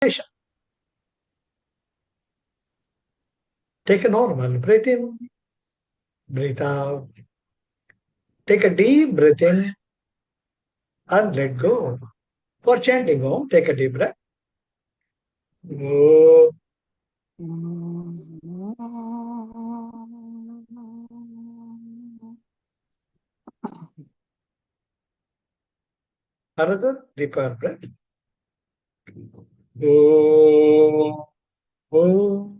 Take a normal breath in, breathe out. Take a deep breath in and let go. For chanting Om, take a deep breath. Om. Another deeper breath. Om. Om.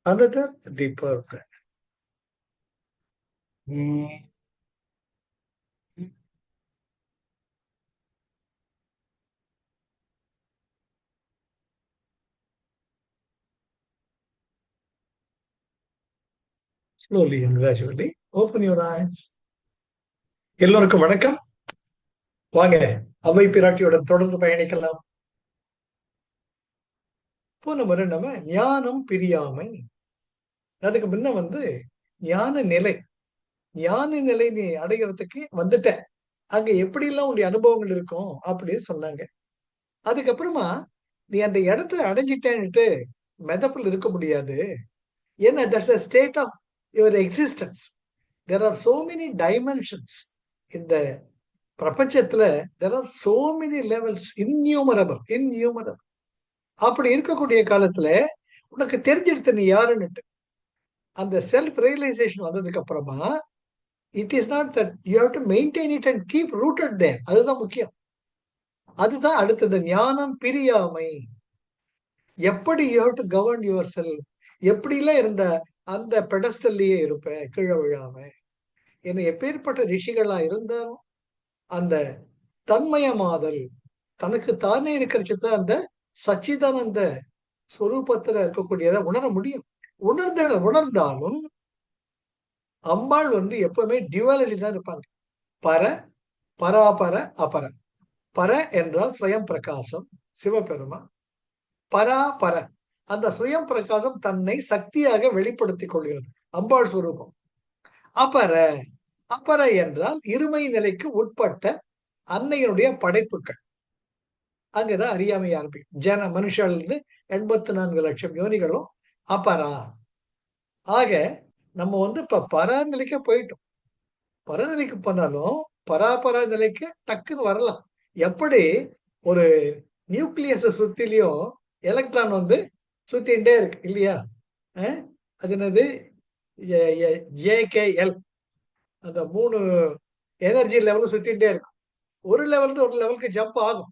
Another deeper breath. Mm. Slowly and gradually open your eyes. எல்லோருக்கும் வணக்கம். வாங்க அவை பிராட்டியுடன் தொடர்ந்து பயணிக்கலாம். போன முறை நம்ம ஞானம் பிரியாமை, அதுக்கு முன்ன ஞான நிலை. ஞான நிலை நீ அடைகிறதுக்கு வந்துட்ட, அங்க எப்படி எல்லாம் உன்னுடைய அனுபவங்கள் இருக்கும் அப்படின்னு சொன்னாங்க. அதுக்கப்புறமா நீ அந்த இடத்தை அடைஞ்சிட்டேன்ட்டு மெதப்பில் இருக்க முடியாது. ஏன்னா that's a state of your existence. There are so many dimensions. இந்த பிரபஞ்சத்துல there are so many levels, innumerable. அப்படி இருக்கக்கூடிய காலத்துல உனக்கு தெரிஞ்சிடுத்து நீ யாருன்னுட்டு. அந்த செல்ஃப் ரியலைசேஷன் வந்ததுக்கு அப்புறமா it is not that you have to maintain it and keep rooted there. அதுதான் முக்கியம். அதுதான் அடுத்தது ஞானம் பிரியாமை. எப்படி you have to govern yourself. எப்படிலாம் இருந்த அந்த பெடஸ்டல்லையே இருப்ப, கீழே விழாம. ஏன்னா எப்பேற்பட்ட ரிஷிகளா இருந்தாலும் அந்த தன்மயமாதல், தனக்கு தானே இருக்கிறது அந்த சச்சிதானந்த ஸ்வரூபத்துல இருக்கக்கூடியதை உணர முடியும். உணர்ந்தாலும் அம்பாள் எப்பவுமே டியூவாலிட்டி தான் இருப்பாங்க. பர, பராபர, அபர. பர என்றால் ஸ்வயம் பிரகாசம், சிவபெருமான். பராபர, அந்த சுயம் பிரகாசம் தன்னை சக்தியாக வெளிப்படுத்திக் கொள்கிறது, அம்பாள் ஸ்வரூபம். அபர, அபர என்றால் இருமை நிலைக்கு உட்பட்ட அன்னையினுடைய படைப்புகள். அங்கதான் அறியாமை ஆரம்பிக்கும். மனுஷாலிருந்து 84 லட்சம் யோனிகளும் அபரா. ஆக நம்ம இப்ப பராநிலைக்கு போயிட்டோம். பரநிலைக்கு போனாலும் பராபரா நிலைக்கு டக்குன்னு வரலாம். எப்படி ஒரு நியூக்ளியஸ் சுத்திலையும் எலக்ட்ரான் சுத்தின்ண்டே இருக்கு இல்லையா? அது என்னது? ஜேகேஎல். அந்த 3 எனர்ஜி லெவலும் சுத்தின்ண்டே இருக்கும். ஒரு லெவல் ஒரு லெவலுக்கு ஜம்ப் ஆகும்.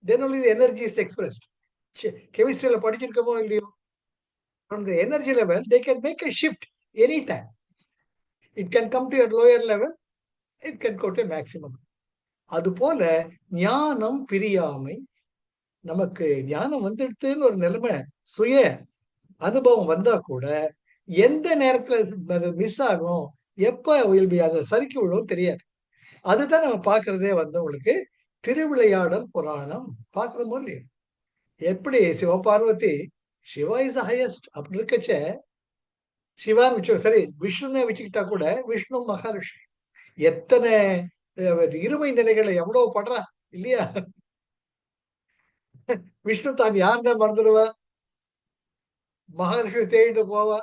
then only the energy is expressed. கெமிஸ்ட்ரியில படிச்சிருக்கோமோ இல்லையோ, from the energy level they can make a shift anytime. It can come to a lower level, it can go to a maximum. அதுபோல ஞானம் பிரியாமை. நமக்கு ஞானம் வந்துடுதுன்னு ஒரு நிலைமை, சுய அனுபவம் வந்தா கூட எந்த நேரத்துல மிஸ் ஆகும், எப்ப அதை சரிக்கு விழும் தெரியாது. அதுதான் நம்ம பாக்குறதே உங்களுக்கு திருவிளையாடல் புராணம் பாக்குறோமோ இல்லையோ. எப்படி சிவபார்வதி, சிவா இஸ் ஹையஸ்ட் அப்படி இருக்கச்ச, சிவான்னு வச்சு சரி விஷ்ணுன்னு வச்சுக்கிட்டா கூட விஷ்ணு மகாரிஷி எத்தனை இருமை நிலைகளை எவ்வளவு படுறா இல்லையா? விஷ்ணு தான் யாருன்னா மறந்துடுவா, மகாரிஷி தேடிட்டு போவா.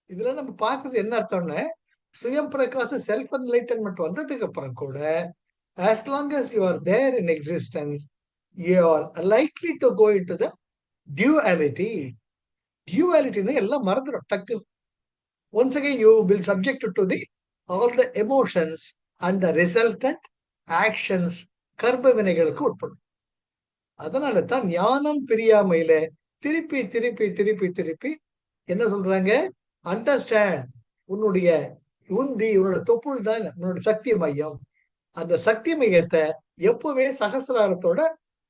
இதுல நம்ம பாக்குறது என்ன அர்த்தம்னு, சுயம் பிரகாச செல்ஃப் என்லைட்டன்மெண்ட் வந்ததுக்கு அப்புறம் கூட as long as you are there in existence, you are likely to go into the duality. Duality எல்லாம் மறந்துடும் டக்கு. Once again you will be subjected to all the emotions and the resultant actions, கர்ம வினைகளுக்கு உட்படும். அதனால தான் ஞானம் பிரியாமையில திருப்பி திருப்பி திருப்பி திருப்பி என்ன சொல்றாங்க, அண்டர்ஸ்டாண்ட். உன்னுடைய உன்னோட தொப்புள் தான் உன்னோட சக்தி மையம். அந்த சக்தி மையத்தை எப்பவுமே சகசிராரத்தோட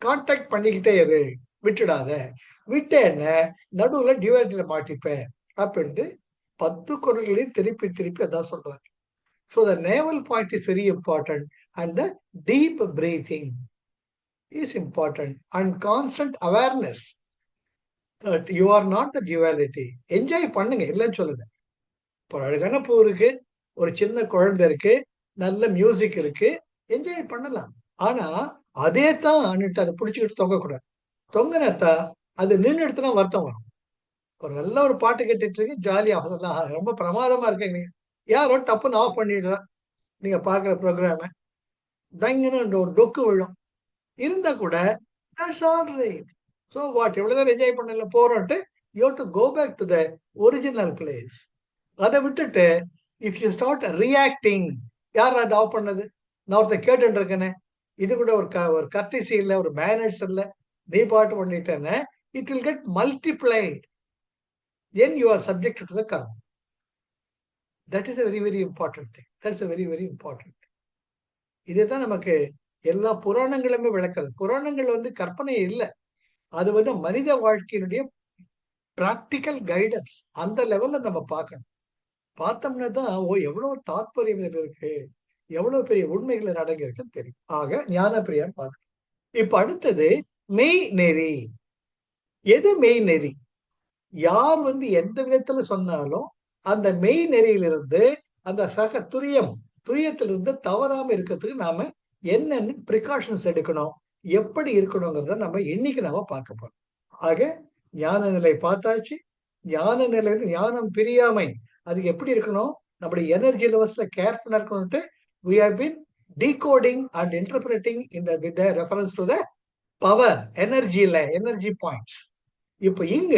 கான்டாக்ட் பண்ணிக்கிட்டே இரு, விட்டுடாத. விட்டேன்னு நடுவுல டிவைட்ல மாட்டிப்பேன் அப்படின்ட்டு 10 குரல்களையும் திருப்பி திருப்பி அதான் சொல்றாங்க. So the navel point is very important, and the deep breathing is important, and constant awareness that you are not the duality. Enjoy பண்ணுங்க, இல்லைன்னு சொல்லுங்க. இப்போ அழகான பூ இருக்கு, ஒரு சின்ன குழந்தை இருக்கு, நல்ல மியூசிக் இருக்கு, என்ஜாய் பண்ணலாம். ஆனா அதே தான் அதை பிடிச்சுக்கிட்டு தொங்கக்கூடாது. தொங்குனாத்தா அது நின்று எடுத்துனா வருத்தம் வரும். ஒரு நல்ல ஒரு பாட்டு கேட்டுட்டு இருக்கு, ஜாலியா ரொம்ப பிரமாதமா இருக்கீங்க. யாரோ டப்புன்னு ஆஃப் பண்ணிடுறா. நீங்க பாக்குற ப்ரோக்ராம. டங்குன்னு ஒரு டொக்கு விழும். இருந்தா கூட that's all right. So what? இவ்வளவுதான் என்ஜாய் பண்ணல போறோம்ட்டு you have to go back to the original place. அதை விட்டுட்டு இஃப் யூ ஸ்டார்ட் ரியாக்டிங், யார் அதை ஆஃப் பண்ணது? நான் ஒருத்தர் கேட்டுட்டு இருக்கேனே, இது கூட ஒரு கர்டிசி இல்ல, ஒரு மேனர்ஸ் இல்ல, நீ பாட்டு பண்ணிட்டேன்னு it will get multiplied. Then you are subject to the karma. That is a very very important thing. That's a very very important. இதுதான் நமக்கு எல்லா புராணங்களுமே விளக்குறது. புராணங்கள் கற்பனை இல்ல. அது மனித வாழ்க்கையினுடைய பிராக்டிக்கல் கைடன்ஸ். அந்த லெவல்ல நம்ம பார்க்கணும். பார்த்தோம்னா தான் எவ்வளவு தாத்பரியம் இதுல இருக்கு, எவ்வளவு பெரிய உண்மைகள் அடங்கி இருக்குன்னு தெரியும். ஆக ஞான பிரியான்னு பார்க்கணும். இப்ப அடுத்தது மெய் நெறி. எது மெய் நெறி? யார் எந்த விதத்துல சொன்னாலும் அந்த மெய் நெறியிலிருந்து, அந்த சக துரியத்திலிருந்து தவறாம இருக்கிறதுக்கு நாம என்னென்ன ப்ரிகாஷன்ஸ் எடுக்கணும், எப்படி இருக்கணுங்கிறத நம்ம இன்னைக்கு நாம பார்க்க போறோம். ஆக ஞான நிலை பார்த்தாச்சு. ஞான நிலை, ஞானம் பிரியாமை, அது எப்படி இருக்கணும்? நம்முடைய எனர்ஜி லெவல்ஸ்ல கேர்ஃபுல்லா இருக்கணும்ட்டு we have been decoding and interpreting with the reference to the power, energy points. இப்ப இங்க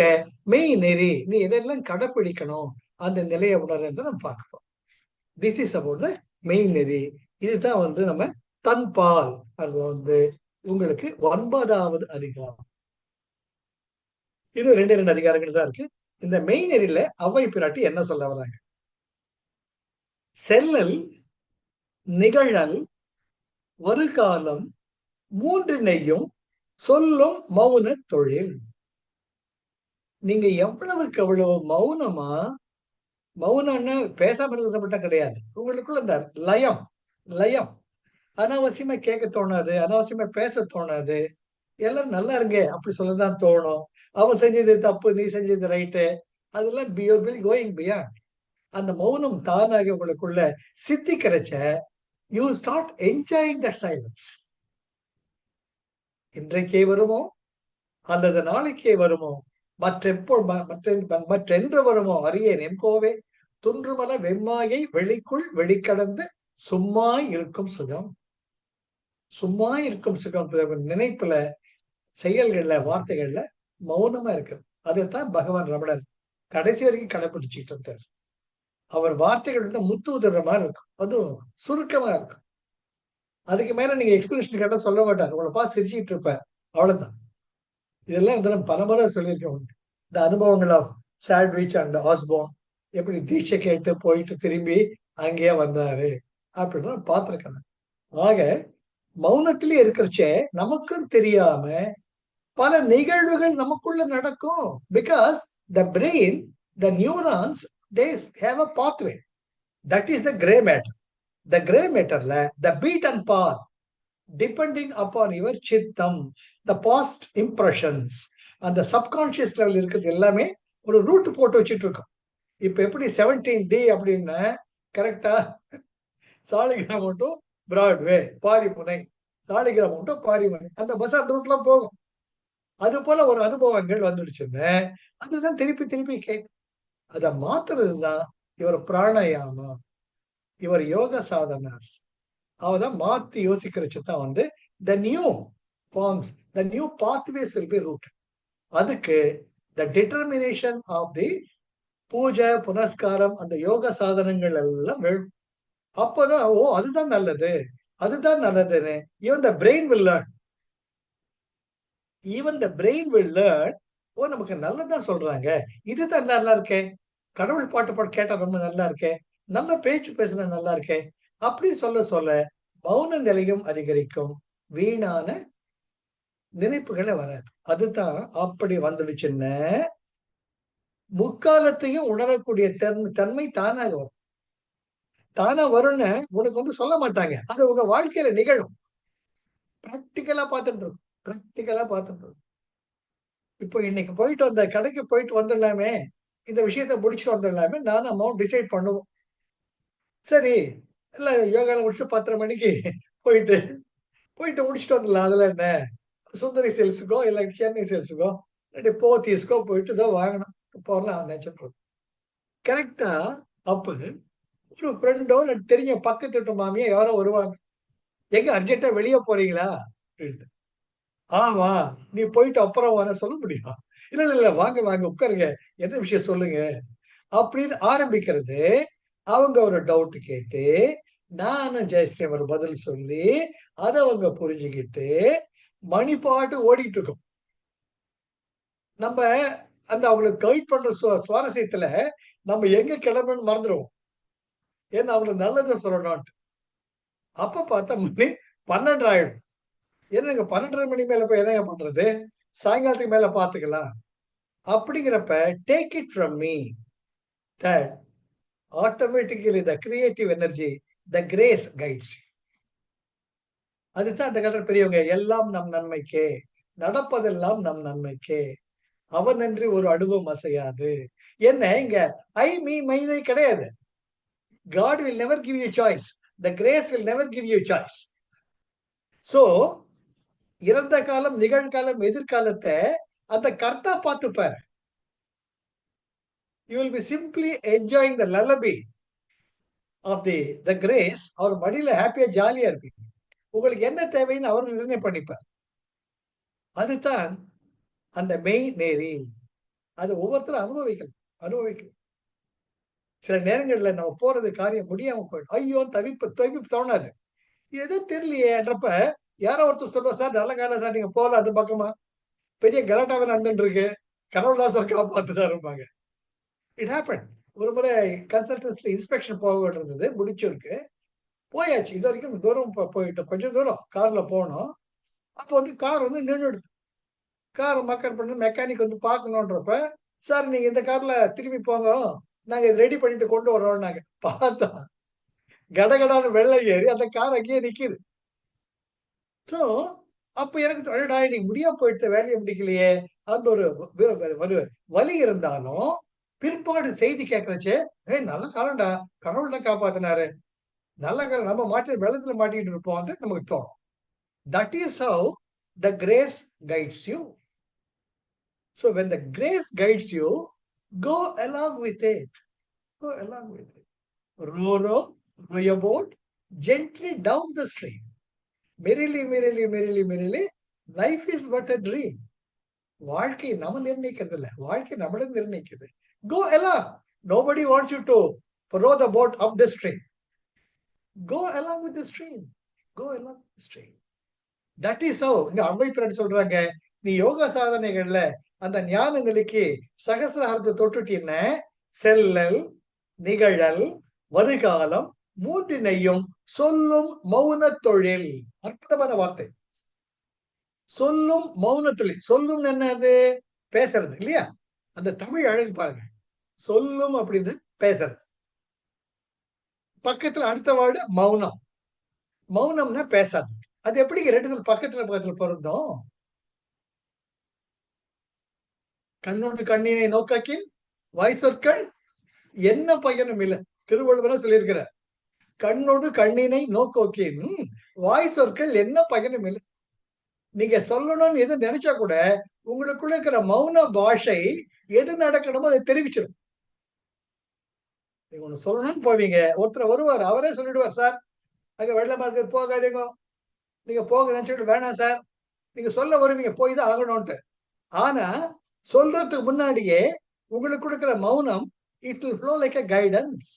மெய் நெறி, நீ எதெல்லாம் கடைப்பிடிக்கணும் அந்த நிலையை உணர்ந்து நம்ம பார்க்கிறோம். திஸ் இஸ் அபவுட் த மெய் நெறி. இதுதான் நம்ம தன்பால். அது உங்களுக்கு 9வது அதிகாரம். இது 2 அதிகாரங்கள் தான் இருக்கு. இந்த மெய் நெறியில அவ்வை பிராட்டி என்ன சொல்ல வராங்க? செல்லல், நிகழல், வருகாலம் மூன்றினையும் சொல்லும் மௌன தொழில். நீங்க எவ்வளவுக்கு எவ்வளவு மௌனமா, மௌனம்னு பேசாம இருக்கிறது மட்டும் கிடையாது, உங்களுக்குள்ள இந்த லயம் லயம் அனாவசியமா கேட்க தோணாது, அனாவசியமா பேச தோணாது. எல்லாரும் நல்லா இருங்க அப்படி சொல்லதான் தோணும். அவன் செஞ்சது தப்பு, நீ செஞ்சது ரைட்டு, அதெல்லாம் கோயிங் பியாண்ட். அந்த மௌனம் தானாக உங்களுக்குள்ள சித்திக்கிறச்ச you start enjoying that silence. இன்றைக்கே வருமோ அல்லது நாளைக்கே வருமோ, மற்றென்று வருமோ அறியேன் என்கோவே, துன்றுமல வெம்மாயை வெளிக்குள் வெளிக்கடந்து சும்மா இருக்கும் சுகம். சும்மா இருக்கும் சுகம் நினைப்புல, செயல்கள்ல, வார்த்தைகள்ல மௌனமா இருக்கு. அதைத்தான் பகவான் ரமணர் கடைசி வரைக்கும் கடைபிடிச்சுட்டு இருந்தார். அவர் வார்த்தைகள் முத்து உதற மாதிரி இருக்கும், அதுவும் சுருக்கமா இருக்கும். அதுக்கு மேல நீங்க எக்ஸ்பிளேஷன் கேட்டா சொல்ல மாட்டார், உங்களை பார்த்து சிரிச்சுட்டு இருப்பார், அவ்வளவுதான். இதெல்லாம் பல முறை சொல்லியிருக்கேன். இந்த அனுபவங்கள் ஆஃப் சாட்விச் அண்ட் ஆஸ்போன், எப்படி தீட்சை கேட்டு போயிட்டு திரும்பி அங்கேயே வந்தாரு அப்படின்னு பார்த்திருக்கேன். ஆக மௌனத்திலே இருக்கிறச்சே நமக்கும் தெரியாம பல நிகழ்வுகள் நமக்குள்ள நடக்கும். Because the brain, the neurons, they have a pathway. That is the gray matter. The gray matterல the beat and path depending upon your சித்தம், the past impressions, அந்த சப்கான்சியஸ் லெவல் இருக்கிறது எல்லாமே ஒரு ரூட் போட்டு வச்சுட்டு இருக்கோம். இப்ப எப்படி 17D அப்படின்னா கரெக்டா சாலிகிராம் மட்டும் பிராட்வே பாரிமுனை, சாலிகிராம் மட்டும் பாரிமுனை, அந்த பஸ் அந்த ரூட்ல போகும். அது போல ஒரு அனுபவங்கள் வந்துடுச்சுன்னு அதுதான் திருப்பி திருப்பி கேட்கும். அதை மாத்துறதுதான் இவர் பிராணாயாமம், இவர் யோக சாதனாஸ். அவதான் மாத்தி யோசிக்கிறச்சு தான் the new forms, the new pathways will be rooted. அதுக்கு the determination of the பூஜை புனஸ்காரம், அந்த யோக சாதனங்கள் எல்லாம் வேணும். அப்பதான் அதுதான் நல்லது, அதுதான் நல்லதுன்னு even the brain will learn. even the brain will learn. நமக்கு நல்லதான் சொல்றாங்க, இதுதான் நல்லா இருக்கே, கடவுள் பாட்டு கேட்டா ரொம்ப நல்லா இருக்கே, நல்ல பேச்சு பேசுனா நல்லா இருக்கே, அப்படி சொல்ல சொல்ல மௌன நிலையும் அதிகரிக்கும், வீணான நினைப்புகளை வராது. அதுதான் அப்படி வந்துடுச்சுன்னு முக்காலத்தையும் உணரக்கூடிய தன்மை தானாக வரும். தானா வரும்னு உனக்கு சொல்ல மாட்டாங்க, அது உங்க வாழ்க்கையில நிகழும். பிராக்டிக்கலா பார்த்துட்டு இப்போ இன்னைக்கு போயிட்டு வந்த கடைக்கு போயிட்டு வந்துடலாமே, இந்த விஷயத்த முடிச்சுட்டு வந்துடலாமே, நானும் அம்மாவும் டிசைட் பண்ணுவோம். சரி, இல்ல யோகால முடிச்சுட்டு 10:30 மணிக்கு போயிட்டு போயிட்டு முடிச்சுட்டு வந்துடலாம். அதுல என்ன? சுந்தரி சில்க்ஸுக்கோ, இல்ல சென்னை சில்க்ஸுக்கோ, இல்லாட்டி போத்தீஸ்க்கோ போயிட்டு இதோ வாங்கணும். போடலாம் நெனச்சுட்டு கரெக்ட்டா அப்ப ஒரு ஃப்ரெண்டோ, இல்ல தெரிஞ்ச பக்கத்து வீட்டு மாமியா யாரோ வருவாங்க. "எங்க அர்ஜென்ட்டா வெளிய போறீங்களா?" அப்படின்ட்டு. "ஆமா. நீ போயிட்டு அப்புறம் வான்னு" சொல்ல முடியுமா? "இல்ல, இல்ல, இல்ல. வாங்க, வாங்க. உட்காருங்க. என்ன விஷயம் சொல்லுங்க." அப்படின்னு ஆரம்பிக்கிறது, அவங்க ஒரு டவுட் கேட்டு, நானும் ஜெயஸ்ரீ ஒரு பதில் சொல்லி, அத அவங்க புரிஞ்சுகிட்டு, மணி பாட்டு ஓடிட்டு இருக்கும். நம்ப அந்த அவங்களுக்கு கைட் பண்ற சுவாரஸ்யத்துல, நம்ம எங்க கிளம்புறோம்ன்னு மறந்துருவோம். ஏன்னா அவங்களுக்கு நல்லத சொல்லணும்ன்ட்டு. அப்ப பார்த்தா மணி 12 ஆயிடும். என்னங்க 12:30 மணி மேல போய் என்னங்க பண்றது? சாயங்காலத்துக்கு மேல பார்த்துக்கலாம். அப்படிங்கிறப்ப, take it from me that automatically the creative energy, the grace guides. அதுதான் அந்த காலத்துல பெரியவங்க, எல்லாம் நம் நன்மைக்கே, நடப்பதெல்லாம் நம் நன்மைக்கே, அவனன்றி ஒரு அணுவும் அசையாது. என்ன இங்க ஐ, மீ, மைனே கிடையாது. God will never give you choice. The grace will never give you choice. So, இறந்த காலம், நிகழ்காலம், எதிர்காலத்த அந்த கர்த்தா பார்த்துப்பாரு. You will be simply enjoying the lullaby of the grace. அவர் மடியில ஹேப்பியா ஜாலியா இருப்பீங்க. உங்களுக்கு என்ன தேவைன்னு அவர் நிர்ணயம் பண்ணிப்பார். அதுதான் அந்த மெய் நேரி. அது ஒவ்வொருத்தரும் அனுபவிக்கணும். அனுபவிக்கணும். சில நேரங்கள்ல நம்ம போறது காரியம் முடியாம போயிடும். ஐயோ! தவிப்பு தவிப்பு தோணாது. ஏதோ தெரியலையேன்றப்ப யாரோ ஒருத்தர் சொல்லுவா, "சார் நல்ல காலம் சார். நீங்க போகலாம் அந்த பக்கமா. பெரிய கலாட்டாவே நடந்துட்டு இருக்கு. கடவுள் தான் சார் காப்பாத்துனாரும்பாங்க." It happen. ஒரு முறை கன்சல்டன்சி இன்ஸ்பெக்ஷன் போக வேண்டியிருந்தது. முடிச்சிருக்கு. போயாச்சு. இதுவரைக்கும் தூரம் போயிட்டோம். கொஞ்சம் தூரம் கார்ல போனோம். அப்ப வந்து கார் வந்து நின்னுடுது. கார் மக்கர் பண்ணி மெக்கானிக் வந்து பார்க்கணுன்றப்ப, "சார் நீங்க இந்த கார்ல திரும்பி போங்க. நாங்க இத ரெடி பண்ணிட்டு கொண்டு வர்றோம்னாங்க." பார்த்தா கடகடான்னு வெள்ள ஏறி அந்த கார் அங்கேயே நிக்குது. ஸோ, அப்ப எனக்கு அடடா! இன்னைக்கு முடியாம போயிடுச்சே, வேலைய முடிக்கலையே! அந்த ஒரு ஒரு வலி இருந்தாலும், பிற்பாடு செய்தி கேட்கறச்ச, "ஏய் நல்ல காலம்டா. கடவுள் தான் காப்பாத்துனாரு. நல்ல காலம் நம்ம வெள்ளத்துல மாட்டிக்கிட்டு இருப்போம்ன்ட்டு நமக்கு தோணும். That is how the grace guides you. So when the grace guides you, go along with it. Go along with it. Row, row, row your boat gently down the stream. Merrily, merrily, merrily, merrily, life is but a dream. வாழ்க்கை நம்ம நிர்ணயிக்கிறது இல்ல. வாழ்க்கை நம்மள நிர்ணயிக்குது. Go along. Nobody wants you to row the boat up the stream. Go along with the stream. Go along with the stream. That is how இங்க அவ்வை பிராட்டி சொல்றாங்க, நீ யோகா சாதனைகள்ல அந்த ஞான நிலைக்கு சகசிராரத்தை தொட்டுட்டீன்னா, செல்லல், நிகழல், வருகாலம் மூன்றினையும் சொல்லும் மௌன தொழில். அற்புதமான வார்த்தை. சொல்லும் மௌன தொழில். சொல்லும் என்னது? பேசுறது இல்லையா? அந்த தமிழ் அழகு பாருங்க. சொல்லும் அப்படின்னு பேசுறது. பக்கத்துல அடுத்த வேர்டு மௌனம். மௌனம்னா பேசாது. அது எப்படி 2 பக்கத்துல பக்கத்துல பொருந்தும்? கண்ணோடு கண்ணினை நோக்காக்கின் வாய் சொற்கள் என்ன பயனும் இல்ல. திருவள்ளுவரா சொல்லியிருக்கிறார். கண்ணோடு கண்ணினை நோக்கோக்கின் வாய் சொற்கள் என்ன பயனும் இல்ல. நீங்க சொல்லணும்னு எது நினைச்சா கூட உங்களுக்குள்ள இருக்கிற மௌன பாஷை எது நடக்கணுமோ அதை தெரிவிச்சிடும். நீங்க ஒண்ணு சொல்லணும்னு போவீங்க. ஒருத்தர் வருவார். அவரே சொல்லிடுவார், "சார் அங்க வெள்ளமா இருக்கு போகாதீங்க. நீங்க போக நினைச்சுட்டு வேணாம் சார்." நீங்க சொல்ல வருவீங்க. போய் தான் ஆகணும்ன்ட்டு. ஆனா சொல்றதுக்கு முன்னாடியே உங்களுக்கு குடுக்கிற மௌனம் it will flow like a guidance.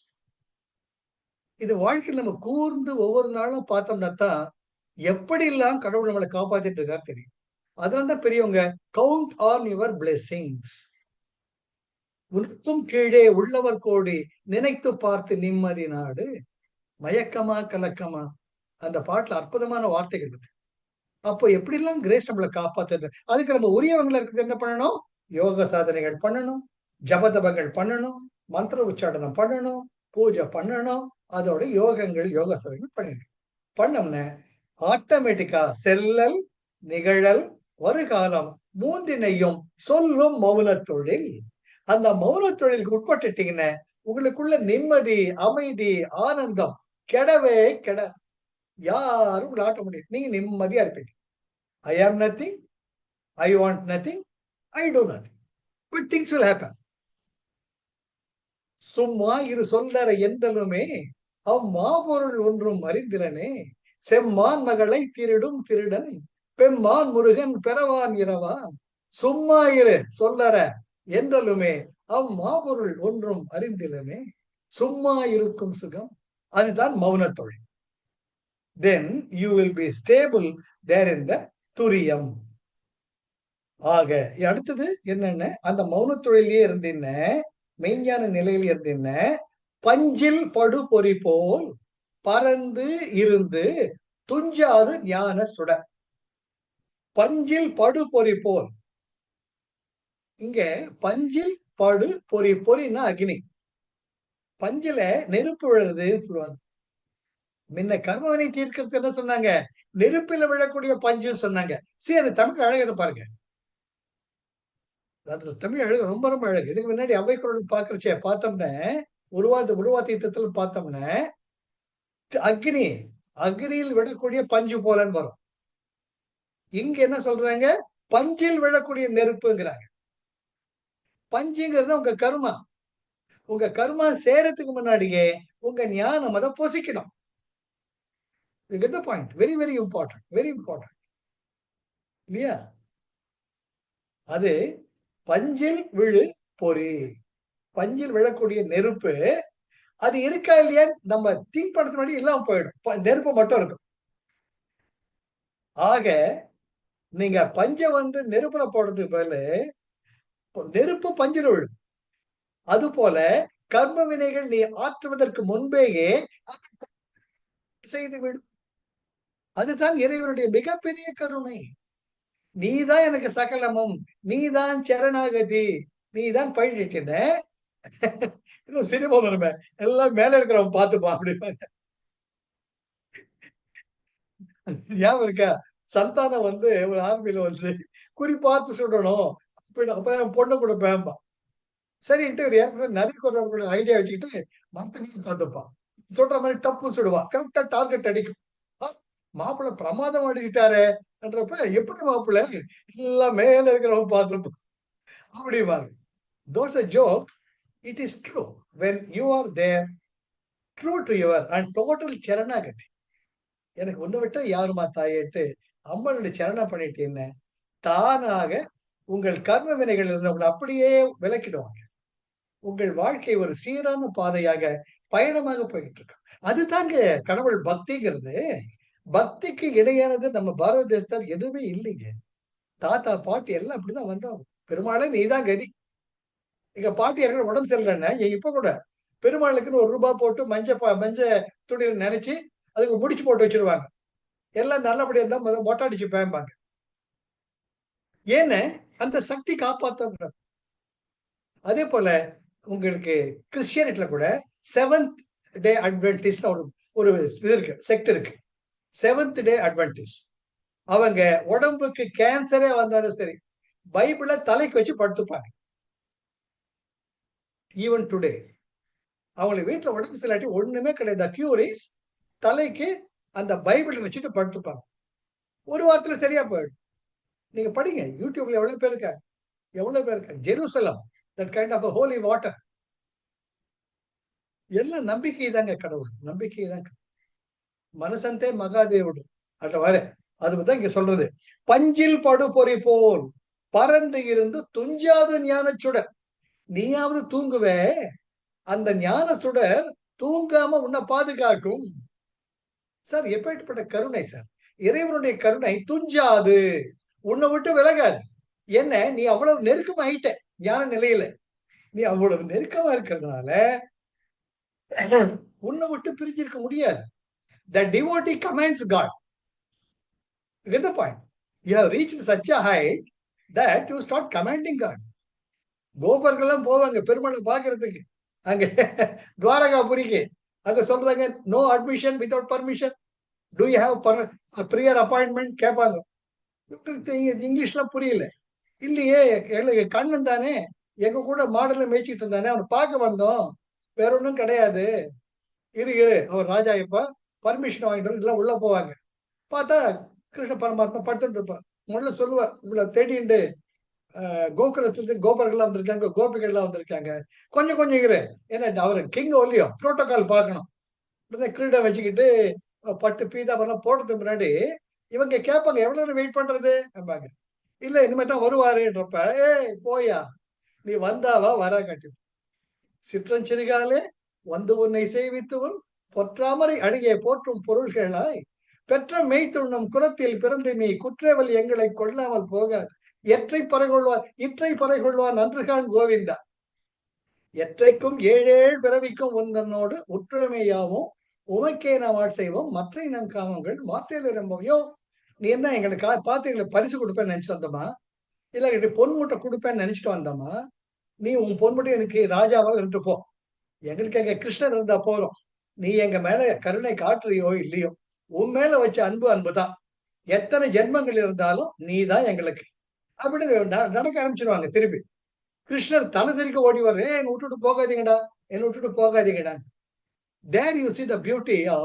இது வாழ்க்கையில நம்ம கூர்ந்து ஒவ்வொரு நாளும் பார்த்தோம்னா தான், எப்படியெல்லாம் கடவுள் நம்மள காப்பாத்திட்டு இருக்காரு தெரியும். அதனால தான் பெரியவங்க கவுண்ட் ஆன் யுவர் பிளெஸிங்ஸ். உனக்கும் கீழே உள்ளவர் கோடி நினைத்து பார்த்து நிம்மதி நாடு. மயக்கமா கலக்கமா அந்த பாட்டுல அற்புதமான வார்த்தைகள் இருக்கு. அப்போ எப்படிலாம் கிரேஸ் நம்மள காப்பாத்துது. அதுக்கு நம்ம உரியவங்கள இருக்கிறது என்ன பண்ணணும்? யோக சாதனைகள் பண்ணணும், ஜபதபங்கள் பண்ணணும், மந்திர உச்சாடனம் பண்ணணும், பூஜை பண்ணணும். அதோட யோகங்கள், யோகாசனங்கள் பண்ணிடணும். பண்ணோம்னா ஆட்டோமேட்டிக்கா செல்லல், நிகழல், வருகாலம் மூன்றினையும் சொல்லும் மௌன தொழில். அந்த மௌன தொழிலுக்கு உட்பட்டுட்டீங்கன்னா, உங்களுக்குள்ள நிம்மதி, அமைதி, ஆனந்தம் கெடவே கெட. யாரும் உங்களை ஆட்ட முடியாது. நீங்க நிம்மதியா இருப்பீங்க. ஐ ஆம் nothing, I want nothing, I two nothing, but things will happen. சும்மா இரு சொல்லற என்றலுமே அம்மாபொருள் ஒன்றும் அறிந்திலனே, செம்மான் மகளை திருடும் திருடன் பெம்மான் முருகன் பெறவான் இரவான். சும்மா இரு சொல்லற என்றலுமே அம்மாபொருள் ஒன்றும் அறிந்திலனே, சும்மா இருக்கும் சுகம், அதுதான் மௌன தொழில். then you will be stable there in the துரியம். ஆக அடுத்தது என்னென்ன, அந்த மௌன தொழிலே இருந்தீங்க, மெய்ஞான நிலையில் இருந்தீங்க, பஞ்சில் படு பொறி போல் பறந்து இருந்து துஞ்சாது ஞான சுடர். பஞ்சில் படு பொறி போல், இங்க பஞ்சில் படு பொறி, பொறின்னா அக்னி, பஞ்சில நெருப்பு விழுறதுன்னு சொல்லுவாங்க. முன்ன கர்மவினை தீர்க்கிறது என்ன சொன்னாங்க, நெருப்பில விழக்கூடிய பஞ்சுன்னு சொன்னாங்க. சரி, அது தமிழ் அழகதை பாருங்க, அது தமிழ் அழகு ரொம்ப ரொம்ப அழகு. இதுக்கு முன்னாடி அவை குரல் பாக்குறச்சே பார்த்தோம்னா, உருவா தீர்த்தத்துல பார்த்தோம்னா அக்னி, அக்னியில் விடக்கூடிய பஞ்சு போலன்னு வரும். இங்க என்ன சொல்றாங்க, பஞ்சில் விழக்கூடிய நெருப்புங்கிறாங்க. பஞ்சுங்கிறது உங்க கர்மா. உங்க கர்மா சேரத்துக்கு முன்னாடியே உங்க ஞானம் அதை பொசிக்கணும். You get the point? Very very important, very important. இல்லையா? அது பஞ்சில் விழு பொறி, பஞ்சில் விழக்கூடிய நெருப்பு, அது இருக்கா இல்லையா நம்ம திங்க் பண்றது முன்னாடி எல்லாம் போயிடும், நெருப்பு மட்டும் இருக்கும். ஆக நீங்க பஞ்ச நெருப்புல போடுறதுக்கு பதில் நெருப்பு பஞ்சில் விழும். அது போல கர்ம வினைகள் நீ ஆற்றுவதற்கு முன்பேயே செய்து விடும். அதுதான் இறைவனுடைய மிகப்பெரிய கருணை. நீதான் எனக்கு சகலமும், நீதான் சரணாகதி, நீதான் பயிரிட்டின. இன்னும் சினிமா வருமே, எல்லாம் மேல இருக்கிறவன் பார்த்துப்பான் அப்படிப்பாங்க. ஞாபகம் இருக்கா, சந்தானம் ஒரு ஆர்மியில குறி பார்த்து சுடணும், அப்ப பொண்ணு கூட பேம்பா. சரின்ட்டு ஒரு ஏற்கனவே நரிக்கு கூட ஐடியா வச்சுக்கிட்டு மரத்துக்கு உட்காந்துப்பான். சொல்ற மாதிரி டப்பு சுடுவான், கரெக்டா டார்கெட் அடிக்கும். மாப்பிள்ள பிரமாதம் அடிக்கிட்டாரு என்றப்ப, எப்படி மாப்பிள்ள எல்லாம் மேல இருக்கிறவங்க பார்த்துருப்போம் அப்படிவாங்க. Those a joke. It is true when you are there, true to your and total சரணாகதி. எனக்கு ஒண்ணு விட்டா யாருமா தாயேட்டு அம்மனுடைய சரணம் பண்ணிட்டீங்க, தானாக உங்கள் கர்ம வினைகள் இருந்தவங்களை அப்படியே விலக்கிடுவாங்க. உங்கள் வாழ்க்கை ஒரு சீரான பாதையாக பயணமாக போயிட்டு இருக்கு. அதுதாங்க கடவுள் பக்திங்கிறது. பக்திக்கு இடையானது நம்ம பாரத தேசத்தால் எதுவுமே இல்லைங்க. தாத்தா பாட்டி எல்லாம் அப்படிதான் வந்தோம். பெருமாளே நீதான் கதி. எங்க பாட்டி இருக்கிற உடம்பு சரியில்லைன்னா இப்ப கூட பெருமாளுக்குன்னு ₹1 போட்டு மஞ்ச துணியில நினைச்சு அதுக்கு முடிச்சு போட்டு வச்சிருவாங்க. எல்லாம் நல்லபடியா இருந்தா மொட்டாடிச்சு பேம்பாங்க. ஏன்னு அந்த சக்தி காப்பாத்த. அதே போல உங்களுக்கு கிறிஸ்டியனிட்டில கூட செவன்த் டே அட்வென்டிஸ்ட் ஒரு இது இருக்கு, செக்ட் இருக்கு. செவன்த் டே அட்வென்டிஸ்ட் அவங்க உடம்புக்கு கேன்சரே வந்தாலும் சரி பைபிளை தலைக்கு வச்சு படுத்துப்பாங்க. ஈவன் டுடே அவங்களுக்கு வீட்டுல உடம்பு சிலாட்டி ஒண்ணுமே கிடையாது, கியூரிஸ் தலைக்கு அந்த பைபிளை வச்சுட்டு படுத்துப்பாங்க. ஒரு வாரத்துல சரியா போயிடும். நீங்க படிங்க, யூடியூப்ல எவ்வளவு பேர் இருக்காங்க. Jerusalem, that kind of holy water. எல்லாம் நம்பிக்கை தாங்க கடவுள், நம்பிக்கை தான். மனசந்தே மகாதேவுடு அட்ட வர அதுதான் இங்க சொல்றது. பஞ்சில் படு பொறி போல் பறந்து இருந்து துஞ்சாது ஞான சுடர். நீயாவது தூங்குவே, அந்த ஞான சுடர் தூங்காம உன்னை பாதுகாக்கும். சார் எப்பேற்பட்ட கருணை சார், இறைவனுடைய கருணை துஞ்சாது, உன்னை விட்டு விலகாது. என்ன, நீ அவ்வளவு நெருக்கமா ஆயிட்ட ஞான நிலையில, நீ அவ்வளவு நெருக்கமா இருக்கிறதுனால உன்னை விட்டு பிரிஞ்சிருக்க முடியாது. The devotee commands God. You get the point? You have reached such a height that you start commanding God. கோபர்கள்லாம் போவாங்க பெருமாளை பாக்குறதுக்கு அங்க துவாரகாபுரிக்கு. அங்க சொல்றாங்க no admission without permission, do you have prior appointment கேட்பாங்க. இங்கிலீஷ்லாம் புரியல. இல்லையே, கண்ணன் தானே எங்க கூட மாடல மேய்ச்சிட்டு இருந்தானே, அவனை பார்க்க வந்தோம், வேற ஒண்ணும் கிடையாது. இரு இரு அவர் ராஜா இப்ப பர்மிஷன் வாங்கிட்டு எல்லாம் உள்ள போவாங்க. பார்த்தா கிருஷ்ண பரமாத்மா படுத்துட்டு இருப்பார். முதல்ல சொல்லுவார், இவ்வளவு தேடிண்டு கோகுலத்துல கோபர்கள்லாம் வந்திருக்காங்க, கோபிகள்லாம் வந்திருக்காங்க, கொஞ்சம் கொஞ்சம் இரு. ஏன்னா அவரு கிங் ஒல்லியோ புரோட்டோகால் பார்க்கணும். கிரீடம் வச்சுக்கிட்டு பட்டு பீதாபரம் போடுறதுக்கு முன்னாடி இவங்க கேட்பாங்க, எவ்வளவு நேரம் வெயிட் பண்றது அப்படிம்பாங்க. இல்ல இனிமே தான் வருவாருன்றப்ப, ஏய் போயா, நீ வந்தாவா வரா காட்டி சிற்றஞ்சிறுகாலே வந்து உன்னை செய்வித்துவன் பொற்றாமரை அடியே போற்றும் பொருள்களாய் பெற்ற மெய்த்துண்ணும் குலத்தில் பிறந்து நீ குற்றவல் எங்களை கொள்ளாமல் போகாது. எற்றை பறைகொள்வார் இற்றை பறைகொள்வார் நன்றுகான் கோவிந்தா. எற்றைக்கும் ஏழேழு பிறவிக்கும் உந்தனோடு ஒற்றுமையாவும் உமைக்கே நாம் செய்வோம் மற்ற நம் காமங்கள் மாற்றில ரொம்பவையோ. நீ என்ன எங்களுக்கு பார்த்து எங்களை பரிசு கொடுப்பேன்னு நினைச்சிட்டு வந்தோமா, இல்ல பொன் மூட்டை கொடுப்பேன்னு நினைச்சிட்டு வந்தோமா? நீ உன் பொன் மூட்டை எனக்கு ராஜாவாக இருந்து போ, எங்களுக்கு எங்க கிருஷ்ணன் இருந்தா போறோம். நீ எங்க மேல கருணை காட்டுறியோ இல்லையோ, உன் மேல வச்ச அன்பு அன்புதான். எத்தனை ஜென்மங்கள் இருந்தாலும் நீ தான் எங்களுக்கு அப்படின்னு நடக்க ஆரம்பிச்சிருவாங்க. திருப்பி கிருஷ்ணர் தலை தெறிக்க ஓடி வர்ற, என்னை விட்டுட்டு போகாதீங்கடா, என்னை விட்டுட்டு போகாதீங்கடா. There you see the beauty of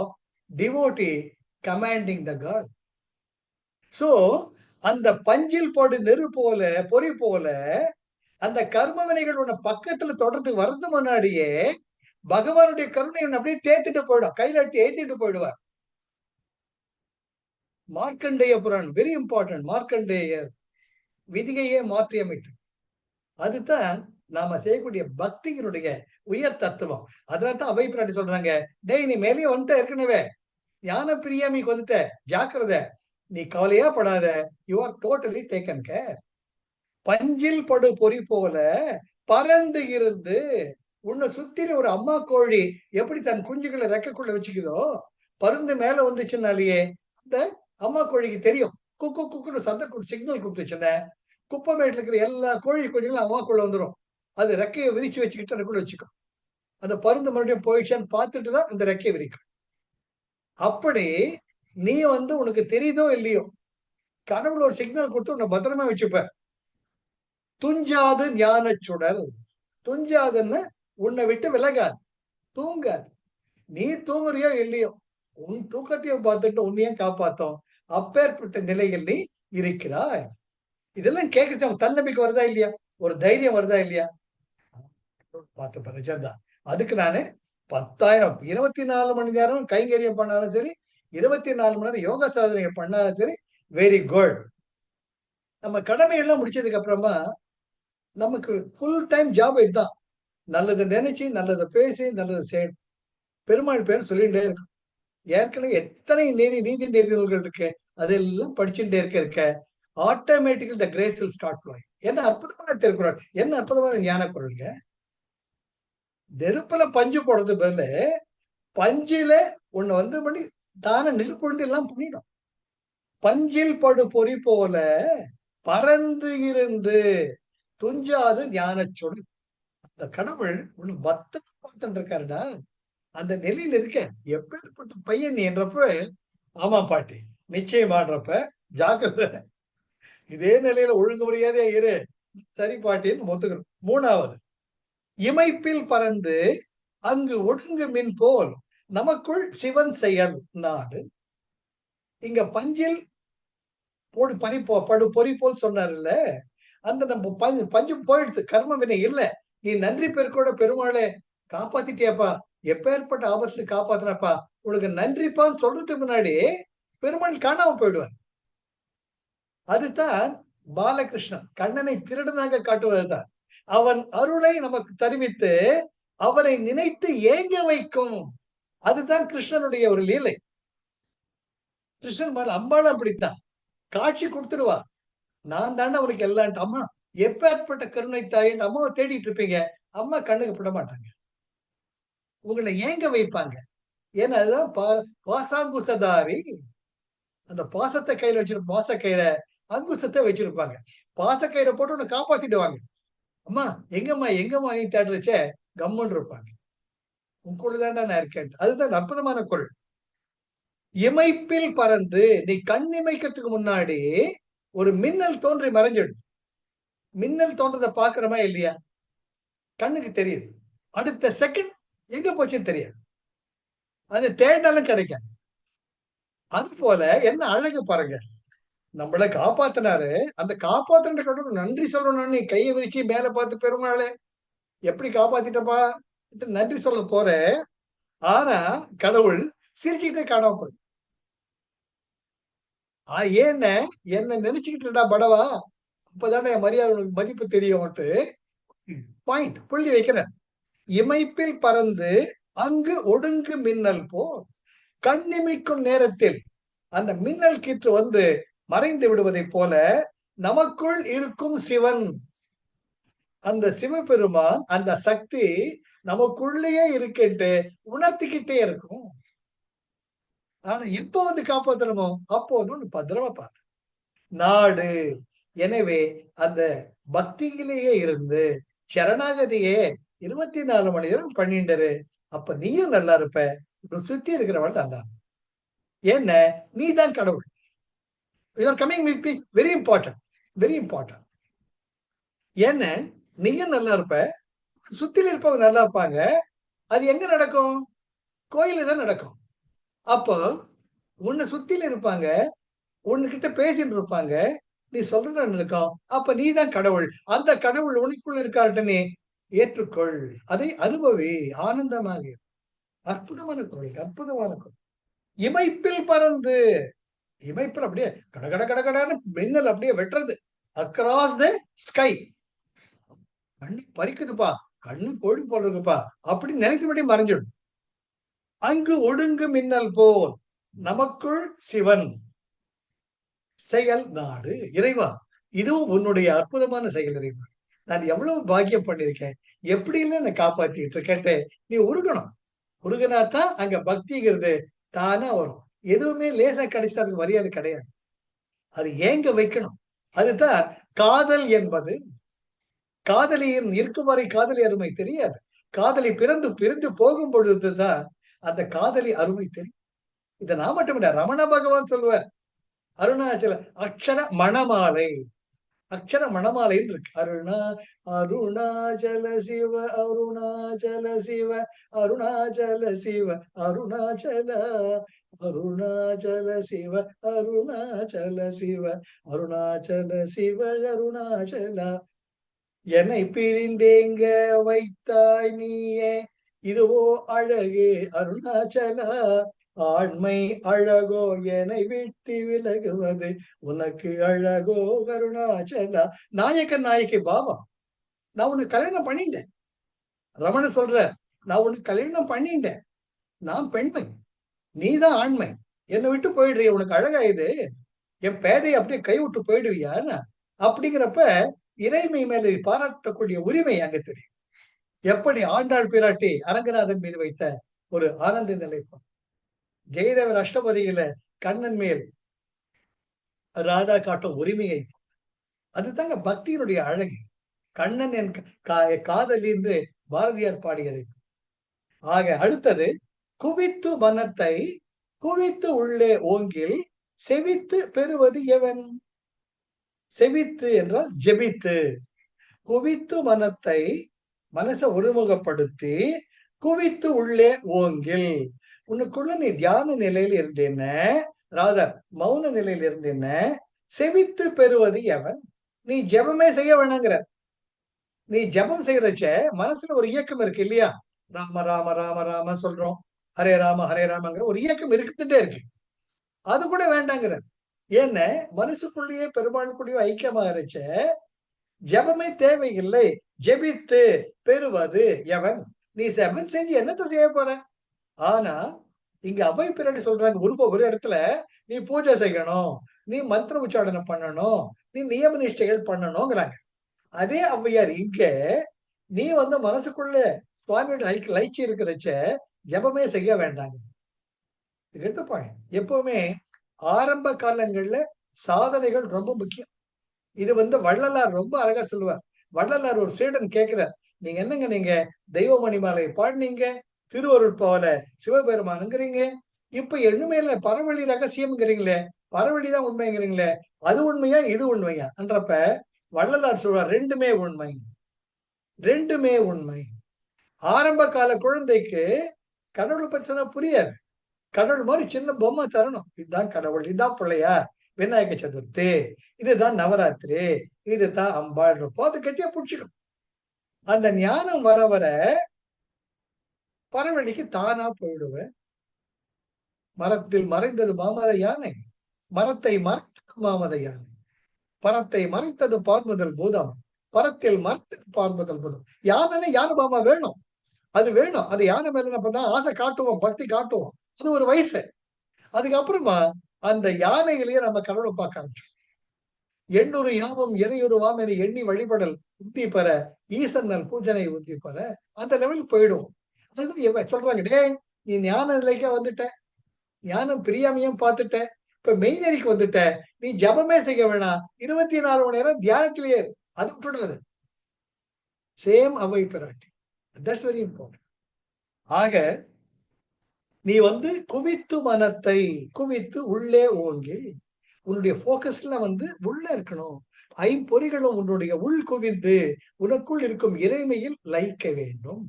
devotee commanding the God. So அந்த பஞ்சில் போடு நெரு போல பொறி போல அந்த கர்ம வினைகள் உன்னை பக்கத்துல தொடர்ந்து வர்றது முன்னாடியே பகவானுடைய கருணை அப்படியே தேத்திட்டு போயிடும், கையில எடுத்து ஏத்திட்டு போயிடுவார். மார்க்கண்டேய புராணம் வெரி இம்பார்ட்டன்ட். மார்க்கண்டேயர் விதிகையே மாற்றி அமைத்து, அதுதான் நாம செய்யக்கூடிய பக்தியினுடைய உயர் தத்துவம். அதனால்தான் அவை பிராட்டி சொல்றாங்க, டேய் நீ மேலேயே வந்துட்ட, ஏற்கனவே ஞான பிரியாமிக்கு வந்துட்ட, ஜாக்கிரதை, நீ கவலையா படாத, you are totally taken care. பஞ்சில் படு பொறி போல பறந்து இருந்து உன்னை சுத்தின ஒரு அம்மா கோழி எப்படி தன் குஞ்சுகளை ரெக்கைக்குள்ள வச்சுக்குதோ, பருந்து மேல வந்துச்சுன்னாலேயே அந்த அம்மா கோழிக்கு தெரியும், குக்கு குக்குன்னு சத்தம் சிக்னல் கொடுத்துச்சுன்னா குப்பமேட்டில் இருக்கிற எல்லா கோழி குஞ்சுகளும் அம்மாக்குள்ள வந்துடும். அது ரெக்கையை விரிச்சு வச்சுக்கிட்டு அதுக்குள்ள வச்சுக்கும். அந்த பருந்து மறுபடியும் போயிடுச்சான்னு பார்த்துட்டு தான் அந்த ரெக்கையை விரிக்கும். அப்படி நீ உனக்கு தெரியுதோ இல்லையோ, கடவுள் ஒரு சிக்னல் கொடுத்து உன்னை பத்திரமா வச்சுப்ப. துஞ்சாது ஞான சுடல். துஞ்சாதுன்னு உன்னை விட்டு விலகாது, தூங்காது. நீ தூங்குறியோ இல்லையோ, உன் தூக்கத்தையும் பார்த்துட்டு உன்னையும் காப்பாத்தோம். அப்பேற்பட்ட நிலையில் நீ இருக்கிறாய். இதெல்லாம் கேட்க தன்னம்பிக்கை வருதா இல்லையா, ஒரு தைரியம் வருதா இல்லையா? பார்த்து நிஜம்தான். அதுக்கு நானு 10,000 24 மணி நேரம் கைங்கரியம் பண்ணாலும் சரி, 24 மணி நேரம் யோகா சாதனைகள் பண்ணாலும் சரி, வெரி குட். நம்ம கடமையெல்லாம் முடிச்சதுக்கு அப்புறமா நமக்கு ஃபுல் டைம் ஜாப் இதுதான். நல்லது நினைச்சு, நல்லதை பேசி, நல்லது செய்ய பெருமாள் பேர் சொல்லிட்டே இருக்கும். ஏற்கனவே எத்தனை நீதி நெறிகள் இருக்கு, அதெல்லாம் படிச்சுட்டே இருக்க automatically the grace will start flowing. என்ன அற்புதமான திருக்குறள், என்ன அற்புதமான ஞான குரலுங்க. நெருப்புல பஞ்சு போடுறது பதில பஞ்சில ஒண்ணு பண்ணி தானே நெருப்பு எல்லாம் பண்ணிடும். பஞ்சில் படு பொறி போல பறந்து இருந்து துஞ்சாது ஞானச்சொடு. அந்த கடவுள் ஒண்ணு பார்த்துட்டு இருக்காருடா, அந்த நிலையில இருக்க. எப்பேற்பட்ட பையன் என்றப்ப, ஆமா பாட்டி நிச்சயமான்றப்ப ஜாக்கிரதை, இதே நிலையில ஒழுங்கு முறையாதே இரு, சரி பாட்டின்னு ஒத்துக்கணும். 3வது, இமைப்பில் பறந்து அங்கு ஒடுங்கு மின் போல் நமக்குள் சிவன் செயல் நாடு. இங்க பஞ்சில் போடு படு பொறி போல் சொன்னார்ல, அந்த நம்ம பஞ்சு போயிடுது, கர்ம வினை இல்ல. நீ நன்றி பெருக்கோட பெருமாளே காப்பாத்திட்டியாப்பா, எப்பேற்பட்ட ஆபத்துல காப்பாத்தினப்பா, உனக்கு நன்றிப்பான்னு சொல்றதுக்கு முன்னாடி பெருமாள் காணாம போயிடுவார். அதுதான் பாலகிருஷ்ணன் கண்ணனை திருடனாக காட்டுவதுதான். அவன் அருளை நமக்கு தெரிவித்து அவனை நினைத்து ஏங்க வைக்கும். அதுதான் கிருஷ்ணனுடைய ஒரு லீலை. கிருஷ்ணன் மேல அம்பாள் அப்படித்தான் காட்சி கொடுத்துடுவா, நான் தாண்டா உனக்கு எல்லாம். அம்மா எப்பேற்பட்ட கருணை தாயின் அம்மாவை தேடிட்டு இருப்பீங்க, அம்மா கண்ணுக்கு விட மாட்டாங்க, உங்களை ஏங்க வைப்பாங்க. ஏன்னா அதுதான் பாசாங்குசதாரி. அந்த பாசத்தை கையில வச்சிருப்ப, பாச கையில அங்குசத்தை வச்சிருப்பாங்க. பாச கையில போட்டு உன்னை காப்பாத்திடுவாங்க. அம்மா எங்கம்மா எங்கம்மா நீ தேடுறச்ச கம்முன்னு இருப்பாங்க. உன் கூட தாண்டா நான் இருக்கேன். அதுதான் அற்புதமான குரல். இமைப்பில் பறந்து, நீ கண் இமைக்கிறதுக்கு முன்னாடி ஒரு மின்னல் தோன்றி மறைஞ்சிடுது. மின்னல் தோன்றதை பாக்குறமா இல்லையா, கண்ணுக்கு தெரியுது. அடுத்த செகண்ட் எங்க போச்சுன்னு தெரியாது. அது தேடினாலும் கிடைக்காது. அது போல என்ன அழகு பாருங்க. நம்மள காப்பாத்துனாரு. அந்த காப்பாத்துன கடவுளுக்கு நன்றி சொல்லணும்னு நீ கைய விரிச்சு மேல பார்த்து பெருமாளே எப்படி காப்பாத்திட்டப்பா நன்றி சொல்ல போற. ஆனா கடவுள் சிரிச்சுக்கிட்டே காணாம போயிடும். ஏன்ன என்ன நினைச்சுக்கிட்டுடா படவா, அப்பதானே என் மரியாதை உனக்கு மதிப்பு தெரியும்ட்டு பாயிண்ட் புள்ளி வைக்கிறேன். இமைப்பில் பறந்து அங்கு ஒடுங்கு மின்னல் போல் கண்ணிமைக்கும் நேரத்தில் அந்த மின்னல் கீற்று வந்து மறைந்து விடுவதைப் போல நமக்குள் இருக்கும் சிவன், அந்த சிவபெருமான், அந்த சக்தி நமக்குள்ளேயே இருக்குன்ட்டு உணர்த்திக்கிட்டே இருக்கும். ஆனா இப்ப வந்து காப்பாத்தணுமோ அப்போது பத்திரமா பார்த்து நாடு. எனவே அந்த பக்தியிலேயே இருந்து சரணாகதியே 24 மணி நேரம் பண்ணிண்டரு. அப்ப நீயும் நல்லா இருப்ப. சுத்தி இருக்கிறவன் நல்லா. என்ன நீ தான் கடவுள். You are coming with me. Very important, very important. என்ன நீயும் நல்லா இருப்ப, சுத்தில இருப்பவங்க நல்லா இருப்பாங்க. அது எங்க நடக்கும்? கோயில தான் நடக்கும். அப்போ உன்னை சுத்தில இருப்பாங்க, உன்கிட்ட பேசிட்டு இருப்பாங்க. நீ சொல்றது நடக்கும். அப்ப நீ தான் கடவுள். அந்த கடவுள் உனக்குள்ள இருக்கார்ட்ட நீ ஏற்றுக்கொள். அதை அனுபவி. ஆனந்தமாக. அற்புதமான கோயில், அற்புதமான கோயில். இமைப்பில் பறந்து, இமைப்பில் அப்படியே கட கட கட கடன்னு மின்னல் அப்படியே வெட்டுறது. Across the sky. கண்ணு பறிக்குதுப்பா, கண்ணு கோழி போல இருக்குப்பா அப்படின்னு நினைத்தபடி மறைஞ்சிடும். அங்கு ஒடுங்கு மின்னல் போல் நமக்குள் சிவன் செயல் நாடு. இறைவா, இதுவும் உன்னுடைய அற்புதமான செயல் இறைவா. நான் எவ்வளவு பாக்கியம் பண்ணியிருக்கேன். எப்படி இல்ல என்னை காப்பாத்திட்டு இருக்கேன். நீ உருகணும். உருகுனாத்தான் அங்க பக்திங்கிறது தானா வரும். எதுவுமே லேசா கிடைச்சா அதுக்கு மரியாதை கிடையாது. அது ஏங்க வைக்கணும். அதுதான் காதல் என்பது. காதலியின் இருக்கும் வரை காதலி அருமை தெரியாது. காதலி பிறந்து பிரிந்து போகும் பொழுதுதான் அந்த காதலி அருமை தெரியும். இதை நான் மட்டும் இல்ல, ரமண பகவான் சொல்லுவார். அருணாச்சல அக்ஷர மணமாலை, அக்ஷர மணமாலைன்னு இருக்கு. அருணாச்சல சிவ அருணாச்சல சிவ அருணாச்சல சிவ அருணாச்சல அருணாச்சல சிவ அருணாச்சல சிவ அருணாச்சல சிவ அருணாச்சல என்னை பிரிந்தேங்க வைத்தாய் நீயே இதுவோ அழகே அருணாச்சலா. ஆண்மை அழகோ என்னை விட்டு விலகுவது உனக்கு அழகோ அருணாச்சலா. நாயக்கன் நாயக்கி பாவம். நான் உனக்கு கல்யாணம் பண்ணிட்டேன். ரமணன் சொல்ற, நான் உனக்கு கல்யாணம் பண்ணிட்டேன். நான் பெண்மை, நீதான் ஆண்மை. என்னை விட்டு போயிடுறிய, உனக்கு அழகா இது. என் பேதையை அப்படியே கை விட்டு போயிடுவியா அப்படிங்கிறப்ப இறைமை மேல பாராட்டக்கூடிய உரிமை அங்க தெரியும். எப்படி ஆண்டாள் பிராட்டி அரங்கநாதன் மீது வைத்த ஒரு ஆனந்த நிலைப்பாடு. ஜெயதேவர் அஷ்டபதியில கண்ணன் மேல் ராதா காட்டும் உரிமையை, அதுதாங்க பக்தியினுடைய அழகு. கண்ணன் என் காதலி என்று பாரதியார் பாடுகிறது. ஆக அடுத்தது குவித்து மனத்தை குவித்து உள்ளே ஓங்கில் செவித்து பெறுவது எவன்? செவித்து என்றால் ஜெபித்து. குவித்து மனத்தை, மனசை ஒருமுகப்படுத்தி குவித்து உள்ளே ஓங்கில். உனக்குள்ள நீ தியான நிலையில் இருந்தேன்ன, ராதர் மௌன நிலையில் இருந்தேன்ன, செவித்து பெறுவது எவன்? நீ ஜெபமே செய்ய வேணாங்கிற. நீ ஜெபம் செய்யறச்ச மனசுல ஒரு இயக்கம் இருக்கு இல்லையா? ராம ராம ராம ராம சொல்றோம், ஹரே ராம ஹரே ராமங்கிற ஒரு இயக்கம் இருக்குதுட்டே இருக்கு. அது கூட வேண்டாங்கிற. ஏன்ன மனசுக்குள்ளேயே பெருமாளுக்குள்ளேயே ஐக்கியமா இருச்ச ஜெபமே தேவையில்லை. ஜெபித்து பெறுவது எவன்? நீ ஜெபம் செஞ்சு என்னத்தை செய்ய போற? ஆனா இங்க அவை பின்னாடி சொல்றாங்க, ஒரு இடத்துல நீ பூஜை செய்யணும், நீ மந்திர உச்சாடனம் பண்ணணும், நீ நியம நிஷ்டைகள் பண்ணணுங்கிறாங்க. அதே ஔவையார் இங்க நீ வந்து மனசுக்குள்ள சுவாமியோட லைச்சி இருக்கிறச்ச ஜெபமே செய்ய வேண்டாங்க. எப்பவுமே ஆரம்ப காலங்கள்ல சாதனைகள் ரொம்ப முக்கியம். இது வந்து வள்ளலார் ரொம்ப அழகா சொல்லுவார். வள்ளலார் ஒரு சீடன் கேட்கிறார், நீங்க என்னங்க நீங்க தெய்வமணி மாலை பாடினீங்க, திருவருட்பாவில சிவபெருமானுங்கிறீங்க, இப்ப எண்ணுமே இல்ல பரவழி ரகசியம்ங்கிறீங்களே, பரவழிதான் உண்மைங்கிறீங்களே, அது உண்மையா இது உண்மையா என்றப்ப வள்ளலார் சொல்றார், ரெண்டுமே உண்மை, ரெண்டுமே உண்மை. ஆரம்ப கால குழந்தைக்கு கடவுளை பத்தி சொன்னா புரியாது. கடவுள் மாதிரி சின்ன பொம்மை தரணும். இதுதான் கடவுள், இதுதான் பிள்ளையார், விநாயக சதுர்த்தி, இதுதான் நவராத்திரி, இதுதான் அம்பாள் இருப்போம். அது கெட்டியா புடிச்சுக்கும். அந்த ஞானம் வர வர பரவழிக்கு தானா போயிடுவேன். மரத்தில் மறைந்தது மாமத யானை, மரத்தை மறைத்தது மாமத யானை, பரத்தை மறைத்தது பார்முதல் பூதம், பரத்தில் மறைத்தது பார்முதல் பூதம். யானைன்னு யானை பாமா வேணும். அது வேணும். அது யானை மேல நம்ம ஆசை காட்டுவோம், பக்தி காட்டுவோம். அது ஒரு வயசு. அதுக்கப்புறமா அந்த யானைகளையே நம்ம கடவுளை பார்க்க ஆரம்பிச்சோம். எண்ணூறு யாவும் இறையுருவாம் என எண்ணி வழிபடல் உத்தி பெற ஈசன் நல் பூஜனை உத்தி பெற அந்த லெவலுக்கு போயிடும். அது சொல்றாங்க, டேய் நீ ஞான நிலைக்கா வந்துட்ட, ஞானம் பிரியாமையும் பார்த்துட்ட, இப்ப மெய்நெறிக்கு வந்துட்ட, நீ ஜபமே செய்ய வேணாம், 24 மணி நேரம் தியானத்திலேயே அது விட்டுடாது. சேம் அவை பிராட்டி. That's very important. ஆக நீ குவித்து மனத்தை குவித்து உள்ளே ஓங்கி, உன்னுடைய போக்கஸ்ல உள்ள இருக்கணும். ஐம்பொறிகளும் உன்னுடைய உள் குவிந்து உனக்குள் இருக்கும் இறைமையில் லயிக்க வேண்டும்.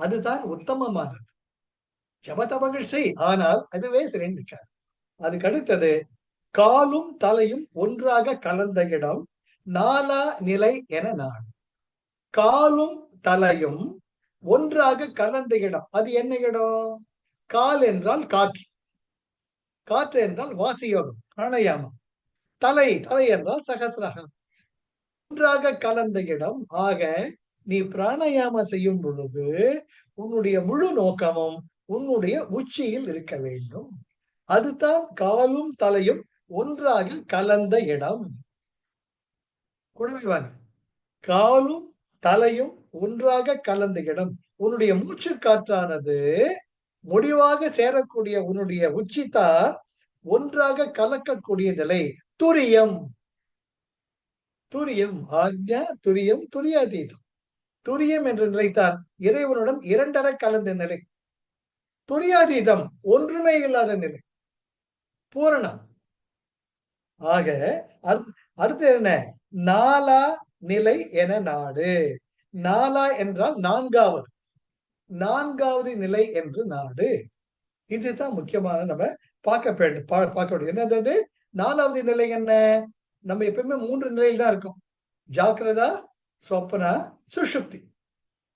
அதுதான் உத்தமமானது. ஜபதபங்கள் செய், ஆனால் அதுவே சிறந்திருக்காது. அதுக்கு அடுத்தது காலும் தலையும் ஒன்றாக கலந்த இடம் நாலா நிலை என நான். காலும் தலையும் ஒன்றாக கலந்த இடம், அது என்ன இடம்? கால் என்றால் காற்று, காற்று என்றால் வாசியோகம் பிராணயாமம், தலை என்றால் சகசிரகம், ஒன்றாக கலந்த இடம். ஆக நீ பிராணயாம செய்யும் பொழுது உன்னுடைய முழு நோக்கமும் உன்னுடைய உச்சியில் இருக்க வேண்டும். அதுதான் காலும் தலையும் ஒன்றாக கலந்த இடம். குழந்தைவாங்க, காலும் தலையும் ஒன்றாக கலந்த இடம். உன்னுடைய மூச்சு காற்றானது முடிவாக சேரக்கூடிய உன்னுடைய உச்சிதான் ஒன்றாக கலக்கக்கூடிய நிலை துரியம். துரியம் ஆக்ஞா துரியம் துரியாதீதம். துரியம் என்ற நிலைத்தான் இறைவனுடன் இரண்டரை கலந்த நிலை. துரியாதீதம் ஒன்றுமே இல்லாத நிலை, பூரணம். ஆக அடுத்து என்ன? நாலா நிலை என நாடு. நாலா என்றால் நான்காவது, நான்காவது நிலை என்று நாடு. இதுதான் முக்கியமான நம்ம பார்க்க வேண்டியது. என்னது நாலாவது நிலை? என்ன? நம்ம எப்பவுமே 3 நிலையில் தான் இருக்கும். ஜாக்கிரதா, சொப்பனா, சுஷுப்தி,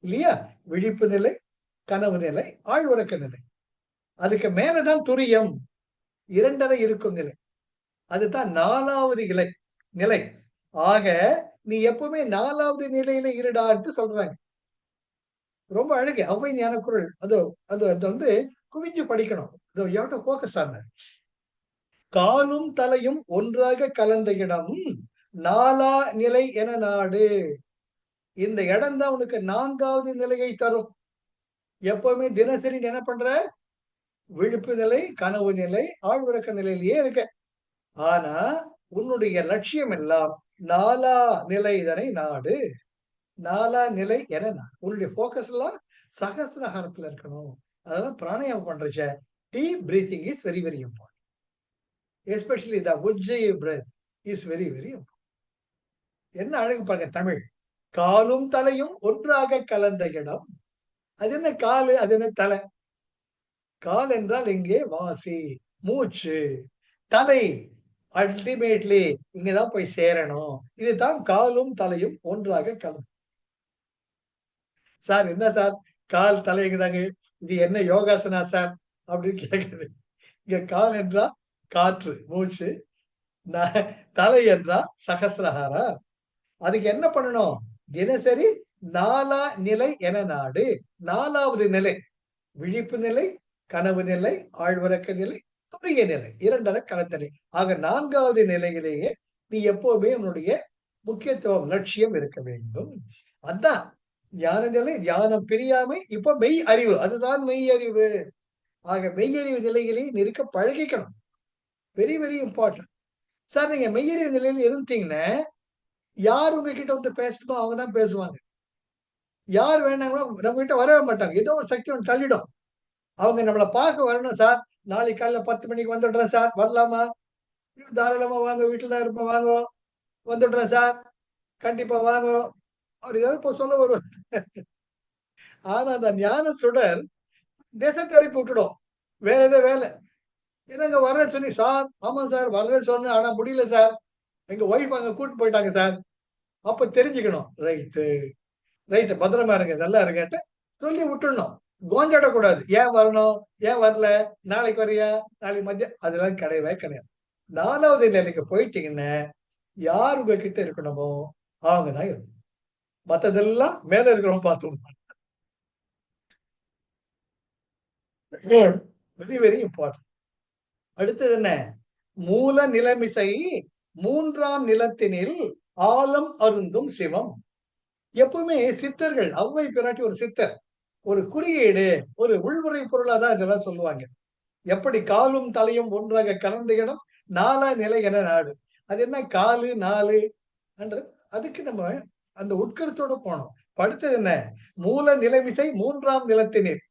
இல்லையா? விழிப்பு நிலை, கனவு நிலை, ஆழ்வுறக்க நிலை. அதுக்கு மேலதான் துரியம், இரண்டரை இருக்கும் நிலை. அதுதான் நாலாவது நிலை. ஆக நீ எப்பவுமே நாலாவது நிலையில இருடான்னு சொல்றாங்க. ரொம்ப அழகு. அவ்வை ஞான குரல். அது குவிஞ்சு படிக்கணும். போக்கஸ் ஆன காலும் தலையும் ஒன்றாக கலந்த இடம் நாலா நிலை என நாடு. இந்த இடம் தான் உனக்கு 4வது நிலையை தரும். எப்பவுமே தினசரி என்ன பண்ற? விழிப்பு நிலை, கனவு நிலை, ஆழ்வுறக்க நிலையிலேயே இருக்க. ஆனா உன்னுடைய லட்சியம் எல்லாம் 4ஆ நிலை இதனை நாடு. 4ஆ நிலை என நாடு. உன்னுடைய போக்கஸ் எல்லாம் சகசிரஹாரத்துல இருக்கணும். அதாவது பிராணாயாமம் பண்றச்ச deep breathing is very very important. Especially the Ujjayi breath is very very important. என்ன அழகு பாருங்க தமிழ். காலும் தலையும் ஒன்றாக கலந்த இடம். அது என்ன காலு, அது என்ன தலை? கால் என்றால் இங்கே வாசி, மூச்சு. தலை அல்டிமேட்லி இங்கதான் போய் சேரணும். இதுதான் காலும் தலையும் ஒன்றாக கலந்து. சார் என்ன சார் கால் தலைங்குதாங்க, இது என்ன யோகாசனா சார் அப்படின்னு கேக்குது. இங்க கால் என்றா காற்று, மூச்சு. தலை என்றா சகசிரஹாரா. அதுக்கு என்ன பண்ணணும்? தினசரி 4ஆ நிலை என நாடு. 4வது நிலை விழிப்பு நிலை, கனவு நிலை, ஆழ்வுறக்க நிலை, துரிய நிலை, இரண்டரை கலத்தலை. ஆக 4வது நிலையிலேயே நீ எப்பவுமே உன்னுடைய முக்கியத்துவம், லட்சியம் இருக்க வேண்டும். அதான் ஞான நிலை, ஞானம் பிரியாமை. இப்ப மெய் அறிவு, அதுதான் மெய் அறிவு. ஆக மெய்யறிவு நிலையிலே இருக்க பழகிக்கணும். Very very important. சார் நீங்க மெய்யறிவு நிலையில இருந்தீங்கன்னா யார் உங்ககிட்ட பேசணுமோ அவங்க தான் பேசுவாங்க. யார் வேணாங்களோ நம்ம கிட்ட வரவே மாட்டாங்க. ஏதோ ஒரு சக்தி ஒன்று தள்ளிடும். அவங்க நம்மளை பார்க்க வரணும். சார் நாளைக்கு காலையில 10 மணிக்கு வந்துடுறேன் சார், வரலாமா? தாராளமா வாங்க, வீட்டுல தான் இருப்போம், வாங்க, வந்துடுறேன் சார், கண்டிப்பா வாங்க. அவர் ஏதாவது சொல்ல வருவார். ஆனா அந்த ஞான சுடர் தேசத்தை அனுப்பி விட்டுடும். வேற ஏதோ வேலை. என்னங்க வர்றேன்னு சொல்லி, சார் ஆமா சார் வர்றேன்னு சொன்னேன். ஆனா முடியல சார். எங்க ஒய்ஃப் அங்க கூட்டிட்டு போயிட்டாங்க சார். அப்ப தெரிஞ்சுக்கணும். ரைட்டு, ரைட்டு பத்திரமா இருங்க, நல்லா இருங்கன்ட்டு சொல்லி விட்டுடணும். கோஞ்சாடக்கூடாது. ஏன் வரணும்? ஏன் வரல? நாளைக்கு வரியா? நாளைக்கு மதியம் அதெல்லாம் கிடையவே கிடையாது. 4வது நிலைக்கு போயிட்டீங்கன்னா, யார் உங்ககிட்ட இருக்கணுமோ அவங்க தான் இருக்கணும். மத்ததெல்லாம் மேல இருக்கிறவன் பார்த்துப்பான். Very very important. அடுத்தது என்ன? மூல நிலைமிசை 3ஆம் நிலத்தினில் ஆலம் அருந்தும் சிவம். எப்பவுமே சித்தர்கள், ஔவை பிராட்டி ஒரு சித்தர். ஒரு குறியீடு, ஒரு உள்முறை பொருளா தான் இதெல்லாம் சொல்லுவாங்க. எப்படி காலும் தலையும் ஒன்றாக கலந்த இடம் 4 நிலை என நாடு. அது என்ன காலு 4 என்றது, அதுக்கு நம்ம அந்த உட்கருத்தோட போனோம். அடுத்தது என்ன? மூல நிலைமிசை 3ஆம் நிலத்தினில்.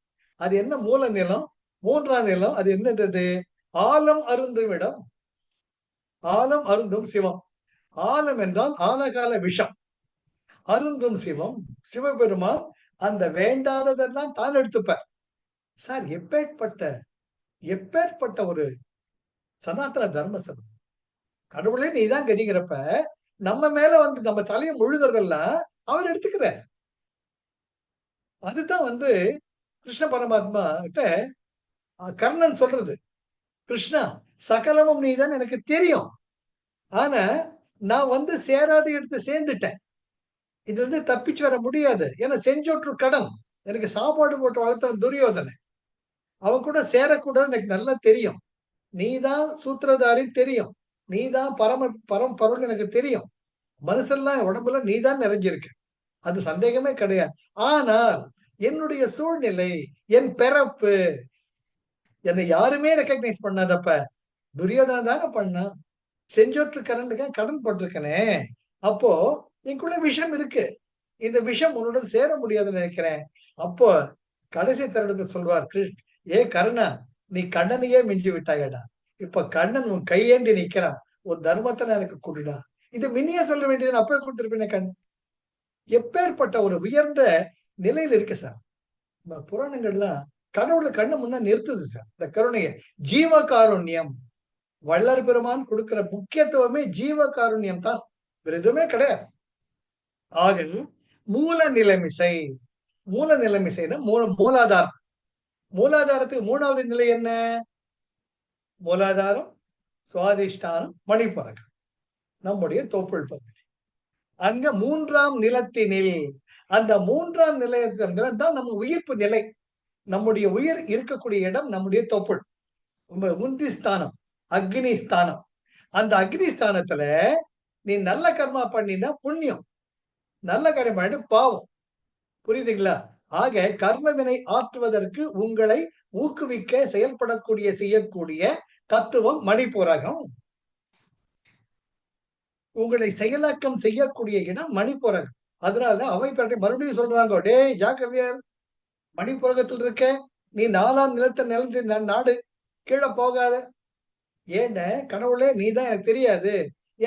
அது என்ன மூல நிலம்? 3ஆம் நிலம் அது என்னது? ஆலம் அருந்தும் இடம். ஆலம் அருந்தும் சிவம். ஆலம் என்றால் ஆலகால விஷம். அருந்தும் சிவம், சிவபெருமான் அந்த வேண்டாததெல்லாம் தான் எடுத்துப்பார். சார் எப்பேற்பட்ட எப்பேற்பட்ட ஒரு சனாதன தர்மசபை. கடவுளே நீதான் கதிங்கிறப்ப, நம்ம மேல வந்து நம்ம தலைய முழுகுறதெல்லாம் அவர் எடுத்துக்கிறார். அதுதான் வந்து கிருஷ்ண பரமாத்மா கிட்ட கர்ணன் சொல்றது. கிருஷ்ணா சகலமும் நீதான் எனக்கு தெரியும். ஆனா நான் வந்து சேராத இடத்த சேர்ந்துட்டேன். இதுல இருந்து தப்பிச்சு வர முடியாது. ஏன்னா செஞ்சோற்று கடன். எனக்கு சாப்பாடு போட்டு வளர்த்தவன் துரியோதனன். அவன் கூட சேரக்கூடாதுன்னு எனக்கு நல்லா தெரியும். நீதான் சூத்திரதாரி தெரியும். நீதான் பரம் பொருள் எனக்கு தெரியும். மனுஷன்லாம் உடம்புல நீதான் நிறைஞ்சிருக்க. அது சந்தேகமே கிடையாது. ஆனால் என்னுடைய சூழ்நிலை, என் பிறப்பு, என்னை யாருமே ரெகக்னைஸ் பண்ணாதப்ப துரியோதனன் தானே பண்ணான். செஞ்சோற்று கடனுக்கு கடன் போட்டிருக்கனே. அப்போ எனக்குள்ள விஷம் இருக்கு. இந்த விஷம் உன்னுடன் சேர முடியாதுன்னு நினைக்கிறேன். அப்போ கடைசி தருணத்துல சொல்வார் ஏ கர்ணா, நீ கண்ணனையே மிஞ்சி விட்டாயடா. இப்ப கண்ணன் உன் கையேந்தி நிக்கிறான். உன் தர்மத்தை எனக்கு குடுடா. இது மின்னியே சொல்ல வேண்டியது அப்பவே கொடுத்திருப்பேனே கண். எப்பேற்பட்ட ஒரு உயர்ந்த நிலையில இருக்கு சார். நம்ம புராணங்கள்லாம் கடவுளை கண்ணு முன்ன நிறுத்துது சார். இந்த கருணையை ஜீவ காருண்யம். வள்ளல் பெருமான் கொடுக்கிற முக்கியத்துவமே ஜீவ காருண்யம் தான். வேற எதுவுமே கிடையாது. ஆக மூல நிலைமிசை. மூல நிலைமிசைனா மூலாதாரம். மூலாதாரத்துக்கு 3வது நிலை என்ன? மூலாதாரம், சுவாதிஷ்டானம், மணிப்பூரகம். நம்முடைய தோப்புள் பகுதி. அங்க 3ஆம் நிலத்தினில், அந்த 3ஆம் நிலையத்தின் தான் நம்ம உயிர்ப்பு நிலை. நம்முடைய உயிர் இருக்கக்கூடிய இடம் நம்முடைய தொப்புள். உந்தி ஸ்தானம், அக்னி ஸ்தானம். அந்த அக்னி ஸ்தானத்துல நீ நல்ல கர்மா பண்ணினா புண்ணியம், நல்ல கர்மா பண்ணிட்டு பாவம். புரியுதுங்களா? ஆக கர்மவினை ஆற்றுவதற்கு உங்களை ஊக்குவிக்க செய்யக்கூடிய தத்துவம் மணிப்பூரகம். உங்களை செயலாக்கம் செய்யக்கூடிய இடம் மணிப்பூரகம். அதனால அவை மறுபடியும் சொல்றாங்க, டேய் ஜாக்கிரதையா மணிப்புரகத்தில் இருக்க, நீ 4ஆம் நிலத்தை நாடு, கீழே போகாத. ஏன்ன கடவுளே நீதான் எனக்கு தெரியாது.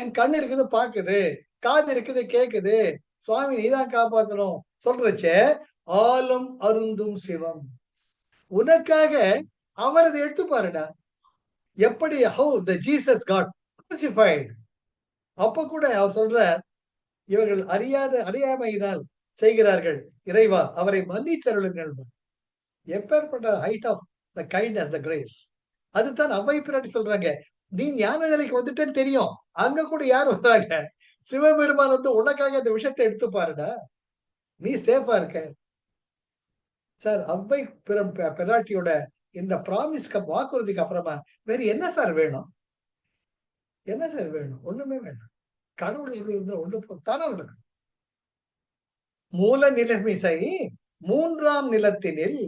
என் கண் இருக்குது பாக்குது, காது இருக்குது கேக்குது, சுவாமி நீதான் காப்பாத்தணும் சொல்றச்சே ஆலம் அருந்தும் சிவம். உனக்காக அவர் அதை எடுத்து பாருடா. எப்படி how the Jesus got crucified. அப்ப கூட அவர் சொல்ற, இவர்கள் அறியாமையினால் செய்கிறார்கள், இறைவா அவரை மன்னித்தருளுங்கள். எப்பேற்பட்ட height of the kindness, the grace. அதுதான் அவ்வை பிராட்டி சொல்றாங்க. நீ ஞான நிலைக்கு வந்துட்டேன்னு தெரியும். அங்க கூட யார் வர்றாங்க? சிவபெருமான் வந்து உனக்காக அந்த விஷயத்தை எடுத்து பாருடா. நீ சேஃபா இருக்க. சார் அவ்வை பிராட்டியோட இந்த பிராமிஸ்க்கு வாக்குறுதிக்கு அப்புறமா வேற என்ன சார் வேணும்? என்ன சார் வேணும்? ஒண்ணுமே வேண்டாம். கடவுள் இருந்து ஒண்ணு தானே நடக்கும். மூல நிலைமிசை 3ஆம் நிலத்தினில்,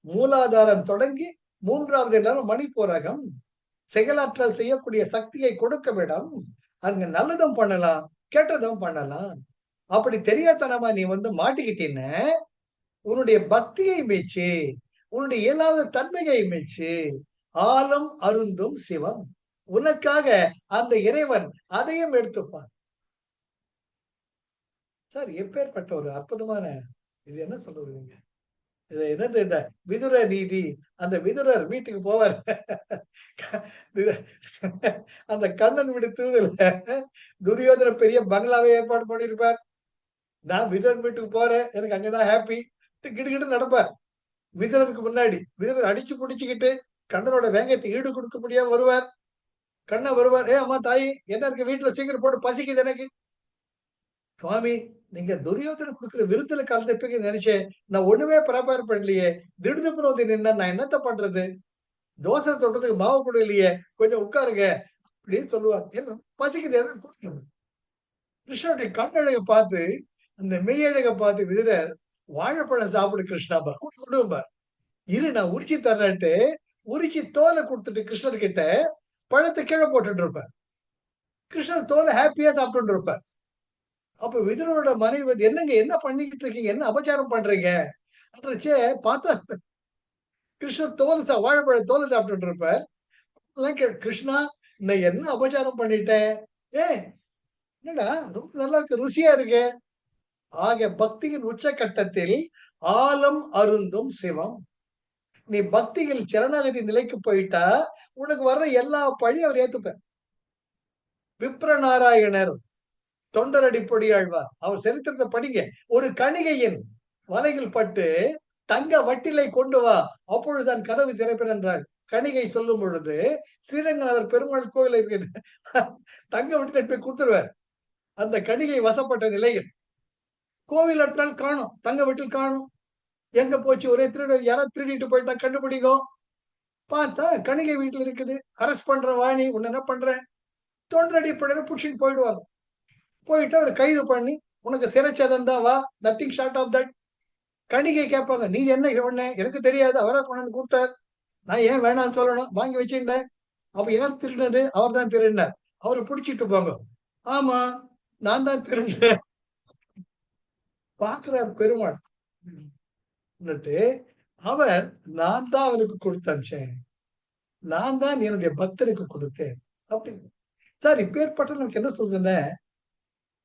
மூலாதாரம் தொடங்கி 3வது நிலம் மணிப்பூரகம். செயலாற்றல் செய்யக்கூடிய சக்தியை கொடுக்க விடம். அங்க நல்லதும் பண்ணலாம், கெட்டதும் பண்ணலாம். அப்படி தெரியாதனமா நீ வந்து மாட்டிக்கிட்டீங்க. உன்னுடைய பக்தியை மெச்சு, உன்னுடைய இயலாத தன்மையை மெச்சு ஆலம் அருந்தும் சிவம். உனக்காக அந்த இறைவன் அதையும் எடுத்துப்பான். சார் எப்பேற்பட்ட ஒரு அற்புதமான, இது என்ன சொல்றீங்க? இது என்னது இந்த விதுர நீதி. அந்த விதுரர் வீட்டுக்கு போவார். அந்த கண்ணன் வீடு தூதுல துரியோதன பெரிய பங்களாவை ஏற்பாடு பண்ணியிருப்பார். நான் விதுரன் வீட்டுக்கு போறேன். எனக்கு அங்கதான் ஹாப்பி. கிடுகிடு நடப்பார். விதுரனுக்கு முன்னாடி. விதுரர் அடிச்சு புடிச்சுக்கிட்டு கண்ணனோட வேகத்தை ஈடு கொடுக்க முடியாம வருவார். கண்ணன் வருவார். அம்மா தாயி என்ன இருக்கு வீட்டுல சீக்கிரம் போட்டு பசிக்குது எனக்கு. சுவாமி நீங்க துரியோதன கொடுக்குற விருந்துல கலந்துப்பீங்கன்னு நினைச்சேன். நான் ஒண்ணுமே ப்ரிப்பேர் பண்ணலையே. திடுதிப்புன்னு வந்து நின்னா நான் என்னத்த பண்றது? தோசை தொடுறதுக்கு மாவு கூட இல்லையே. கொஞ்சம் உட்காருங்க அப்படின்னு சொல்லுவார். என்ன பசிக்குது எதாவது கொடுக்கணும். கிருஷ்ணனுடைய கண்ணழக பார்த்து அந்த மெய்யழக பார்த்து விதுரர் வாழைப்பழம் சாப்பிடு கிருஷ்ணாம்பார். கொடுப்பார். இரு நான் உரிச்சு தர்றேன்ட்டு உரிச்சு தோலை கொடுத்துட்டு கிருஷ்ணர் கிட்ட பழத்தை கீழே போட்டுட்டு இருப்பார். கிருஷ்ணர் தோலை ஹாப்பியா சாப்பிட்டு இருப்பார். அப்ப விதுரனோட மனைவி வந்து என்னங்க என்ன பண்ணிக்கிட்டு இருக்கீங்க? என்ன அபச்சாரம் பண்றீங்க? என்றச்சே பார்த்தா கிருஷ்ணர் வாழைப்பழ தோலை சாப்பிட்டுட்டு இருப்பார். கிருஷ்ணா நான் என்ன அபச்சாரம் பண்ணிட்டேன்? ஏய் என்னடா ரொம்ப நல்லா இருக்கு, ருசியா இருக்கு. ஆக பக்தியின் உச்சகட்டத்தில் ஆலம் அருந்தும் சிவம். நீ பக்தியில் சரணாகதி நிலைக்கு போயிட்டா உனக்கு வர்ற எல்லா பழியும் அவர் ஏத்துப்பார். விப்ரநாராயணர் தொண்டரடிப்பொடி ஆழ்வார் அவர் சரித்திரத்தை படிங்க. ஒரு கணிகையின் வலையில் பட்டு தங்க வட்டிலை கொண்டு வா அப்பொழுதுதான் கதவு திறப்பேன் என்றார். கணிகை சொல்லும் பொழுது ஸ்ரீரங்கநாதர் பெருமாள் கோயில் இருக்குது. தங்க வட்டிலை போய் கொடுத்துருவார். அந்த கணிகை வசப்பட்ட நிலையில் கோவில் இடத்தால் காணும், தங்க வட்டில் காணும். எங்க போச்சு? ஒரே திருட யாராவது திருடிட்டு போயிட்டா கண்டுபிடிக்கும். பார்த்தா கணிகை வீட்டுல இருக்குது. அரெஸ்ட் பண்ற வாணி உன்ன என்ன பண்றேன்? தொண்டரடிப்படையில புடிச்சிட்டு போயிடுவாங்க. போயிட்டு அவர் கைது பண்ணி உனக்கு சிறைச்சதம் தான் வா, நத்திங் ஷார்ட் ஆஃப் தட். கணிகை கேட்பாங்க நீ என்ன பண்ண? எனக்கு தெரியாது, அவரா கொண்டாந்து கொடுத்தார். நான் ஏன் வேணாம்னு சொல்லணும்? வாங்கி வச்சுட்டேன். அப்ப யார் திருடினது? அவர் தான் திருடினார். அவரை பிடிச்சிட்டு போங்க. ஆமா நான் தான் திருடினேன். பாக்குறார் பெருமாள். அவர் நான் தான் அவனுக்கு கொடுத்து அனுப்பிச்சேன், நான் தான் என்னுடைய பக்தருக்கு கொடுத்தேன் அப்படி சார். இப்பேற்பட்ட நமக்கு என்ன சொல்றேன்னு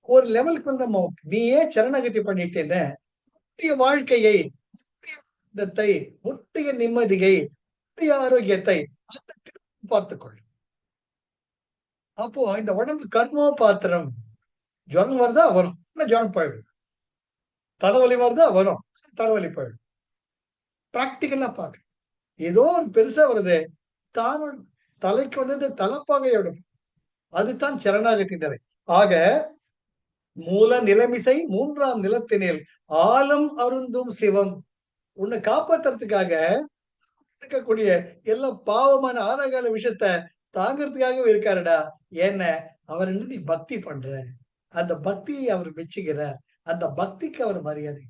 ஒரு லெவலுக்கு வந்து நம்ம நீயே சரணாகதி பண்ணிட்டேன்னு முற்றிய வாழ்க்கையை, முற்றிய நிம்மதியை, முற்றிய ஆரோக்கியத்தை பார்த்துக்கொள். அப்போ இந்த உடம்பு கர்மோ பாத்திரம். ஜுரம் வருதா வரும், ஜுரம் போயிடும். தலைவலி வருதா வரும், தலைவலி போயிடும். பிராக்டிக்கலா பாக்கு. ஏதோ ஒரு பெருசா வருது, தானும் தலைக்கு வந்தது தலைப்பாகையோட அதுதான் சரணாகதி நிலை. ஆக மூல நிலைமிசை மூன்றாம் நிலத்தினில் ஆலம் அருந்தும் சிவம். உன்னை காப்பாத்துறதுக்காக இருக்கக்கூடிய எல்லா பாவமான ஆதாகால விஷயத்த தாங்கிறதுக்காகவே இருக்காருடா. என்ன அவர் நீ பக்தி பண்ற, அந்த பக்தியை அவர் மெச்சுகிறார். அந்த பக்திக்கு அவர் மரியாதை.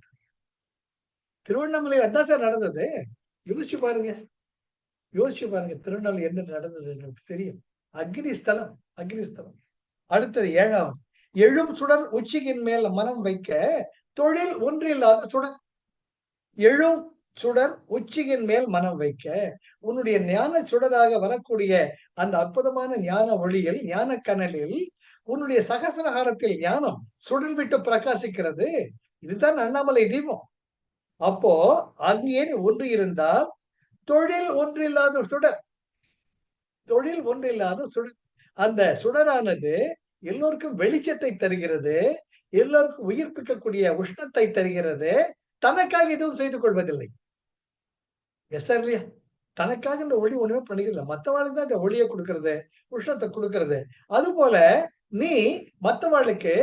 திருவண்ணாமலை அதான் சார் நடந்தது. யோசிச்சு பாருங்க, யோசிச்சு பாருங்க. திருவண்ணாமலை என்ன நடந்தது எனக்கு தெரியும். அக்னிஸ்தலம், அக்னிஸ்தலம். அடுத்தது 7வது எழும் சுடர் உச்சியின் மேல் மனம் வைக்க தொழில் ஒன்றில்லாத சுடர். எழும் சுடர் உச்சியின் மேல் மனம் வைக்க உன்னுடைய ஞான சுடராக வரக்கூடிய அந்த அற்புதமான ஞான ஒளியில், ஞான கனலில் உன்னுடைய சகசிரகாரத்தில் ஞானம் சுடர் விட்டு பிரகாசிக்கிறது. இதுதான் அண்ணாமலை தீபம். அப்போ அங்கே ஒன்று இருந்தால் தொழில் ஒன்றில்லாத சுடர், தொழில் ஒன்றில்லாத சுடர். அந்த சுடரானது எல்லோருக்கும் வெளிச்சத்தை தருகிறது, எல்லோருக்கும் உயிர்ப்பிக்கக்கூடிய உஷ்ணத்தை தருகிறது. தனக்காக எதுவும் செய்து கொள்வதில்லை. எஸ் இல்லையா? தனக்காக இந்த ஒளி ஒண்ணுமே பண்ணிக்கல. மற்றவாளுக்கு தான் இந்த ஒளியை கொடுக்கறது, உஷ்ணத்தை கொடுக்கறது. அது போல நீ மற்றவாளுக்கு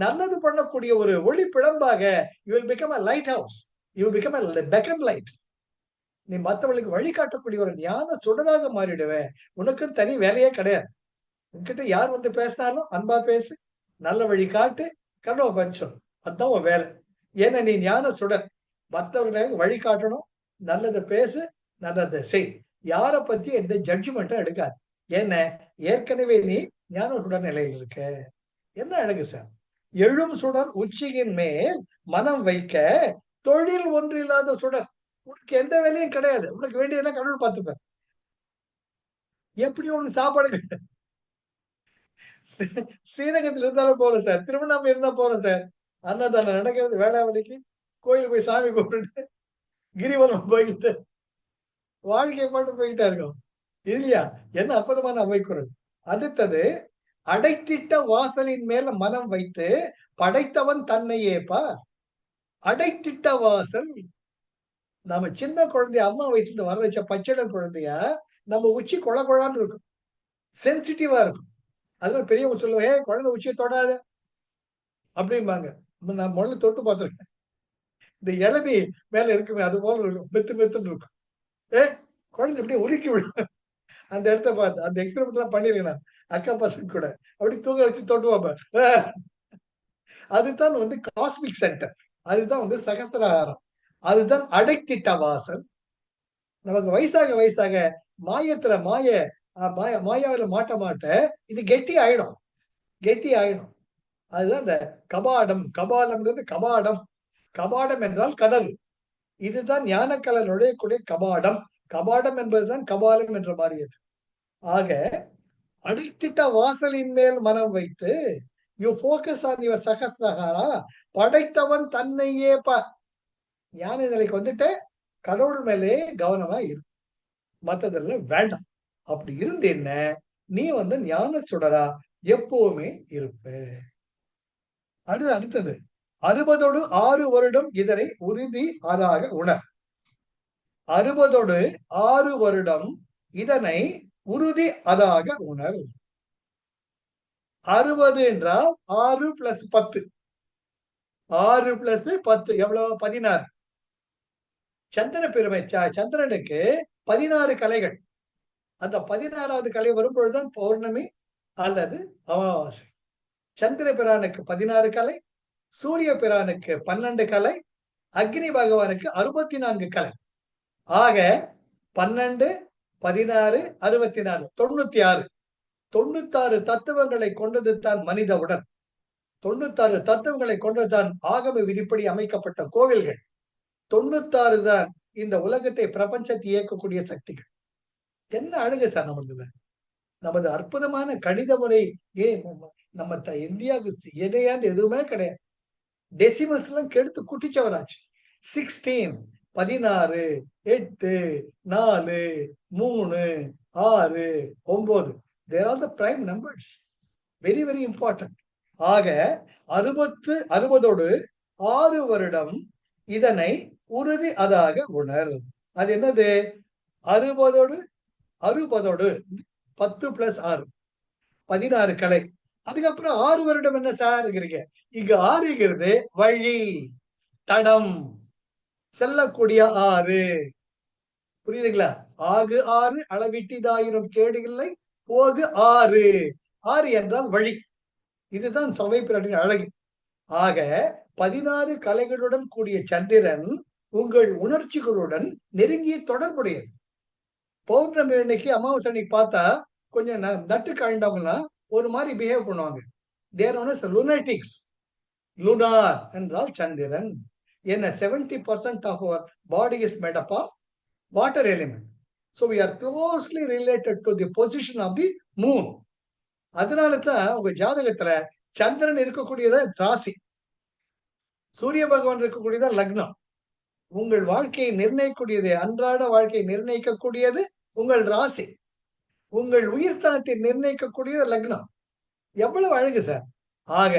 நல்லது பண்ணக்கூடிய ஒரு ஒளி பிழம்பாக you will become a lighthouse, you become a beacon light. நீ மற்றவர்களுக்கு வழிகாட்டக்கூடிய ஒரு ஞான சுடராக மாறிடுவேன். உனக்கு தனி வேலையே கிடையாது. உன்கிட்ட யார் வந்து பேசினாலும் அன்பா பேசு, நல்ல வழி காட்டு, கண்ணோ பஞ்சம். அதுதான் உன் வேலை. ஏன்னா நீ ஞான சுடர். மற்றவர்களை வழிகாட்டணும், நல்லதை பேசு, நல்லதை செய். யாரை பத்தி எந்த ஜட்ஜ்மெண்ட்டும் எடுக்காது. என்ன ஏற்கனவே நீ ஞான சுடர் நிலையில் இருக்க. என்ன அழகு சார். எழும் சுடர் உச்சியின் மேல் மனம் வைக்க தொழில் ஒன்றில்லாத சுடர். உனக்கு எந்த வேலையும் கிடையாது. உனக்கு வேண்டியதெல்லாம் கடவுள் பார்த்துப்பார். எப்படி உனக்கு சாப்பாடு ஸ்ரீரங்கத்தில் இருந்தாலும் போறோம் சார், திருவண்ணாமலை இருந்தா போறோம் சார். அன்னதானம் நடக்கிறது, வேளாவளிக்கு கோயிலுக்கு போய் சாமி கும்பிட்டு கிரிவலம் போய்கிட்டு வாழ்க்கை பாட்டு போய்கிட்டா இருக்கும் இல்லையா? என்ன அற்புதமான அவைக்குறள். அடுத்தது, அடைத்திட்ட வாசலின் மேல மனம் வைத்து படைத்தவன் தன்னையேப்பா. அடைத்திட்ட வாசல். நம்ம சின்ன குழந்தைய அம்மா வயித்துல வர வச்ச பச்சிள குழந்தைய நம்ம உச்சி கொழ கொழான்னு இருக்கும். சென்சிட்டிவா இருக்கும். அதுவும் பெரியவங்க சொல்லுவாங்க, "ஏய் குழந்தை உச்சிய தொடாத" அப்படிம்பாங்க. நான் முதல்ல தொட்டு பார்த்துருக்கேன். இந்த இளநீ மேல இருக்குமே அது போல இருக்கும். மெத்து மெத்துன்னு இருக்கும். குழந்தை அப்படியே உலுக்கி விடும். அந்த இடத்த பார்த்து அந்த எக்ஸ்பெரிமெண்ட் எல்லாம் பண்ணிருக்கேன் நான். அக்கா பசங்க கூட. அப்படி தூங்க வச்சு தொட்டு பார்ப்பேன். அதுதான் வந்து காஸ்மிக் சென்டர். அதுதான் வந்து சகசிராரம். அதுதான் அடைத்திட்ட வாசல். நமக்கு வயசாக வயசாக மாயத்துல மாயாவில மாட்ட மாட்ட இது கெட்டி ஆயிடும். கெட்டி ஆயிடும். அதுதான் இந்த கபாடம். கபாலம்ங்கிறது கபாடம். கபாடம் என்றால் கதவு. இதுதான் ஞானக்கலை நுழையக்கூடிய கபாடம். கபாடம் என்பதுதான் கபாலம் என்ற மாறியது. ஆக அடைத்திட்ட வாசலின் மேல் மனம் வைத்து யூ போக்கஸ் ஆன் யுவர் சகசிரஹாரா. படைத்தவன் தன்னையே ஞான நிலைக்கு வந்துட்டு கடவுள் மேலே கவனமா இரு. மத்ததெல்லாம் வேண்டாம். அப்படி இருந்து என்ன நீ வந்து ஞான சுடரா எப்பவுமே இருப்ப. அடுத்தது 60 6 வருடம் இதனை உறுதி அதாக உணர். 60 6 வருடம் இதனை உறுதி அதாக உணர். 60 என்றால் 6 + 10. 6 + 10 எவ்வளவு? 16. சந்திர பெருமை. சந்திரனுக்கு 16 கலைகள். அந்த 16வது கலை வரும்பொழுதுதான் பௌர்ணமி அல்லது அமாவாசை. சந்திர பிரானுக்கு 16 கலை, சூரிய பிரானுக்கு 12 கலை, அக்னி பகவானுக்கு 64 கலை. ஆக 12, 16, 64, 96. 96 தத்துவங்களை கொண்டது தான் மனித உடல். 96 தத்துவங்களை கொண்டதுதான் ஆகம விதிப்படி அமைக்கப்பட்ட கோவில்கள். 96 தான் இந்த உலகத்தை பிரபஞ்சத்தை இயக்கக்கூடிய சக்திகள். என்ன அழகு சார் நமது நமது அற்புதமான கணித முறை. நம்ம இந்தியாவுக்கு எதையாண்டு எதுவுமே கிடையாது. டெசிமல்ஸ் எல்லாம் கெடுத்து குட்டிச்சவராச்சு. 16, 16, 8, 4, 3, 6, 9. They are the prime numbers. Very very important. ஆக 60 6 வருடம் இதனை உறுதி அதாக உணர். அது என்னது? 60 10 + 6 16 கலை. அதுக்கப்புறம் 6 வருடம் என்ன சார் இருக்கிறீங்க? இங்க 6ங்கிறது வழி, தடம், செல்லக்கூடிய 6. புரியுதுங்களா? ஆகு 6 அளவிட்டிதாயிரம் கேடு இல்லை, போகு 6. 6 என்றால் வழி. இதுதான் சபை பிராட்டின் அழகு. ஆக 16 கலைகளுடன் கூடிய சந்திரன் உங்கள் உணர்ச்சிகளுடன் நெருங்கிய தொடர்புடையது. பௌர்ணமி அன்னைக்கு அமாவாசை அன்னைக்கு பார்த்தா கொஞ்சம் நட்டு கழண்டவங்கன்னா ஒரு மாதிரி பிஹேவ் பண்ணுவாங்க. தேர் ஒன் இஸ் லுனாட்டிக்ஸ். லுனார் என்றால் சந்திரன். என்ன 70% of our body is made up of water element. So we are closely related to the position of the moon. அதனால தான் உங்க ஜாதகத்துல சந்திரன் இருக்கக்கூடியத ராசி, சூரிய பகவான் இருக்கக்கூடியதா லக்னம். உங்கள் வாழ்க்கையை நிர்ணயிக்கக்கூடியது, அன்றாட வாழ்க்கையை நிர்ணயிக்கக்கூடியது உங்கள் ராசி. உங்கள் உயிர்ஸ்தானத்தை நிர்ணயிக்கக்கூடியது லக்னம். எவ்வளவு அழகு சார். ஆக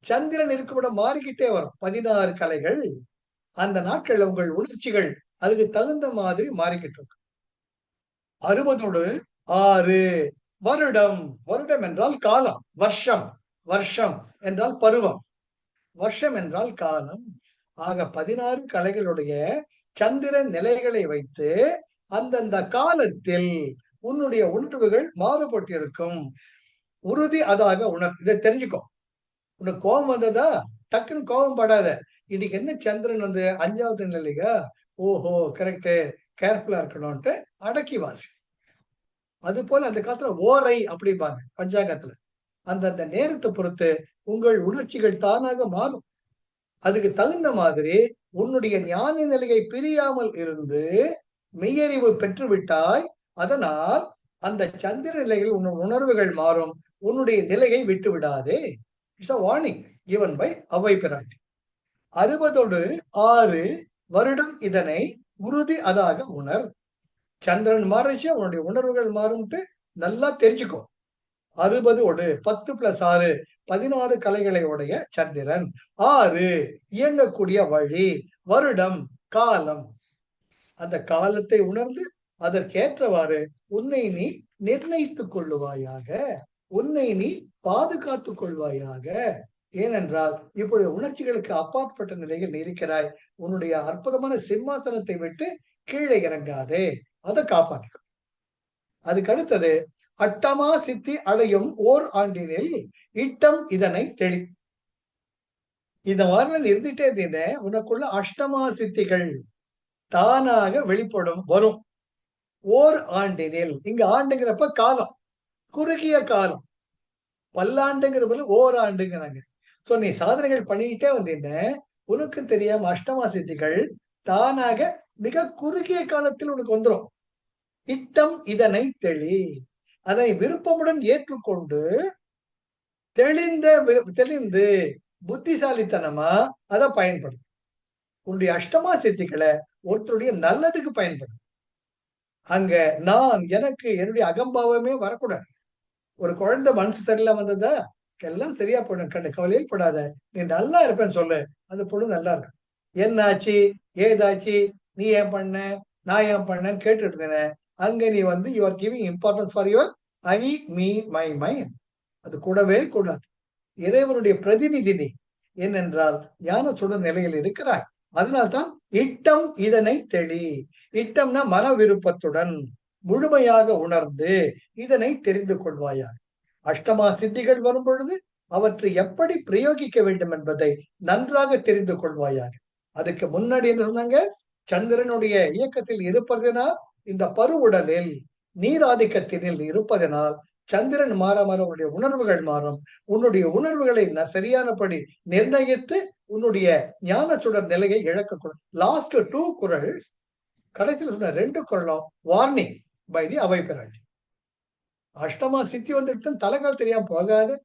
சந்திரன் இருக்குமிடம் மாறிக்கிட்டே வரும். 16 கலைகள். அந்த நாட்கள்ல உங்கள் உணர்ச்சிகள் அதுக்கு தகுந்த மாதிரி மாறிக்கிட்டு இருக்கு. 60 6 வருடம். வருடம் என்றால் காலம். வருஷம். வருஷம் என்றால் பருவம். வருஷம் என்றால் காலம். ஆக 16 கலைகளுடைய சந்திர நிலைகளை வைத்து அந்தந்த காலத்தில் உன்னுடைய உணர்வுகள் மாறுபட்டிருக்கும். உறுதி அதாக உணர். இதை தெரிஞ்சுக்கோ. உனக்கு கோபம் வந்ததா? டக்குன்னு கோபம் படாத. இன்னைக்கு என்ன சந்திரன் வந்து 5வது நிலையா? ஓஹோ கரெக்ட், கேர்ஃபுல்லா இருக்கணும்ட்டு அடக்கி வாசி. அது போல அந்த காலத்துல ஓரை அப்படிம்பாங்க பஞ்சாங்கத்துல. அந்தந்த நேரத்தை பொறுத்து உங்கள் உணர்ச்சிகள் தானாக மாறும். அதுக்கு தகுந்த மாதிரி உன்னுடைய ஞான நிலையை பிரியாமல் இருந்து மெய்யறிவு பெற்று விட்டாய். அதனால் அந்த சந்திர நிலையில் உணர்வுகள் மாறும். உன்னுடைய நிலையை விட்டு விடாதே. It's a warning given by Avvai பிராட்டி. 60 6 வருடம் இதனை உறுதி அதாக உணர். சந்திரன் மாறிச்சு அவனுடைய உணர்வுகள் மாறும்ட்டு நல்லா தெரிஞ்சுக்கோ. 60 ஒடு 10+6 16 கலைகளை உடைய சந்திரன். 6 இயங்கக்கூடிய வழி. வருடம் காலம். அந்த காலத்தை உணர்ந்து அதற்கேற்றவாறு உன்னை நீ நிர்ணயித்துக் கொள்ளுவாயாக, உன்னை நீ பாதுகாத்துக் கொள்வாயாக. ஏனென்றால் இப்பொழுது உணர்ச்சிகளுக்கு அப்பாற்பட்ட நிலையில் நீ இருக்கிறாய். உன்னுடைய அற்புதமான சிம்மாசனத்தை விட்டு கீழே இறங்காதே, அதை காப்பாற்றிக்கோ. அதுக்கு அடுத்தது, அட்டமா சித்தி அடையும் ஓர் ஆண்டினில் இட்டம் இதனை தெளி. இந்த மாதிரி இருந்துட்டே இருந்தீங்க, உனக்குள்ள அஷ்டமா சித்திகள் தானாக வெளிப்படும் வரும். ஓர் ஆண்டினில், இங்க ஆண்டுங்கிறப்ப காலம், குறுகிய காலம். பல்லாண்டுங்கிற ஓராண்டுங்கிறாங்க. சோ நீ சாதனைகள் பண்ணிக்கிட்டே வந்தீங்க, உனக்கு தெரியாம அஷ்டமா சித்திகள் தானாக மிக குறுகிய காலத்தில் உனக்கு வந்துடும். இட்டம் இதனை தெளி. அதை விருப்பமுடன் ஏற்றுக்கொண்டு தெளிந்து புத்திசாலித்தனமா அதை பயன்படும். உன்னுடைய அஷ்டமா சித்திகளை ஒருத்தருடைய நல்லதுக்கு பயன்படும். அங்க நான் எனக்கு என்னுடைய அகம்பாவமே வரக்கூடாது. ஒரு குழந்தை மனசு சரியில்லை வந்ததா, எல்லாம் சரியா போடும், கவலையே படாத, நீ நல்லா இருப்பேன்னு சொல்லு, அந்த பொண்ணு நல்லா இருக்கும். என்னாச்சு ஏதாச்சு, நீ ஏன் பண்ண நான் ஏன் பண்ணேன்னு கேட்டுட்டு இருந்தேன். அங்க நீ வந்து you are giving importance for your I me my mind. அது கூடவே கூடாது. இறைவனுடைய பிரதிநிதி நீ. ஏனென்றால் ஞானத்துடன் நிலையில் இருக்கிறாய். அதனால்தான் இட்டம் இதனை தெளி. இட்டம்னா மன விருப்பத்துடன் முழுமையாக உணர்ந்து இதனை தெரிந்து கொள்வாயாக. அஷ்டமா சித்திகள் வரும் பொழுது அவற்றை எப்படி பிரயோகிக்க வேண்டும் என்பதை நன்றாக தெரிந்து கொள்வாயாக. அதுக்கு முன்னாடி என்ன சொன்னாங்க, சந்திரனுடைய இயக்கத்தில் இருப்பதனால், இந்த பருவுடலில் நீராதிக்கத்தினில் இருப்பதனால் சந்திரன் மாற உன்னுடைய உணர்வுகள் மாறும். உன்னுடைய உணர்வுகளை சரியானபடி நிர்ணயித்து உன்னுடைய ஞான சுடர் நிலையை இழக்க. லாஸ்ட் 2 குறள்ஸ், கடைசியில் சொன்ன 2 குறளும் வார்னிங் பை தி அவை பிராட்டி. அஷ்டமா சித்தி வந்துட்டு தலைகால் தெரியாம போகாது.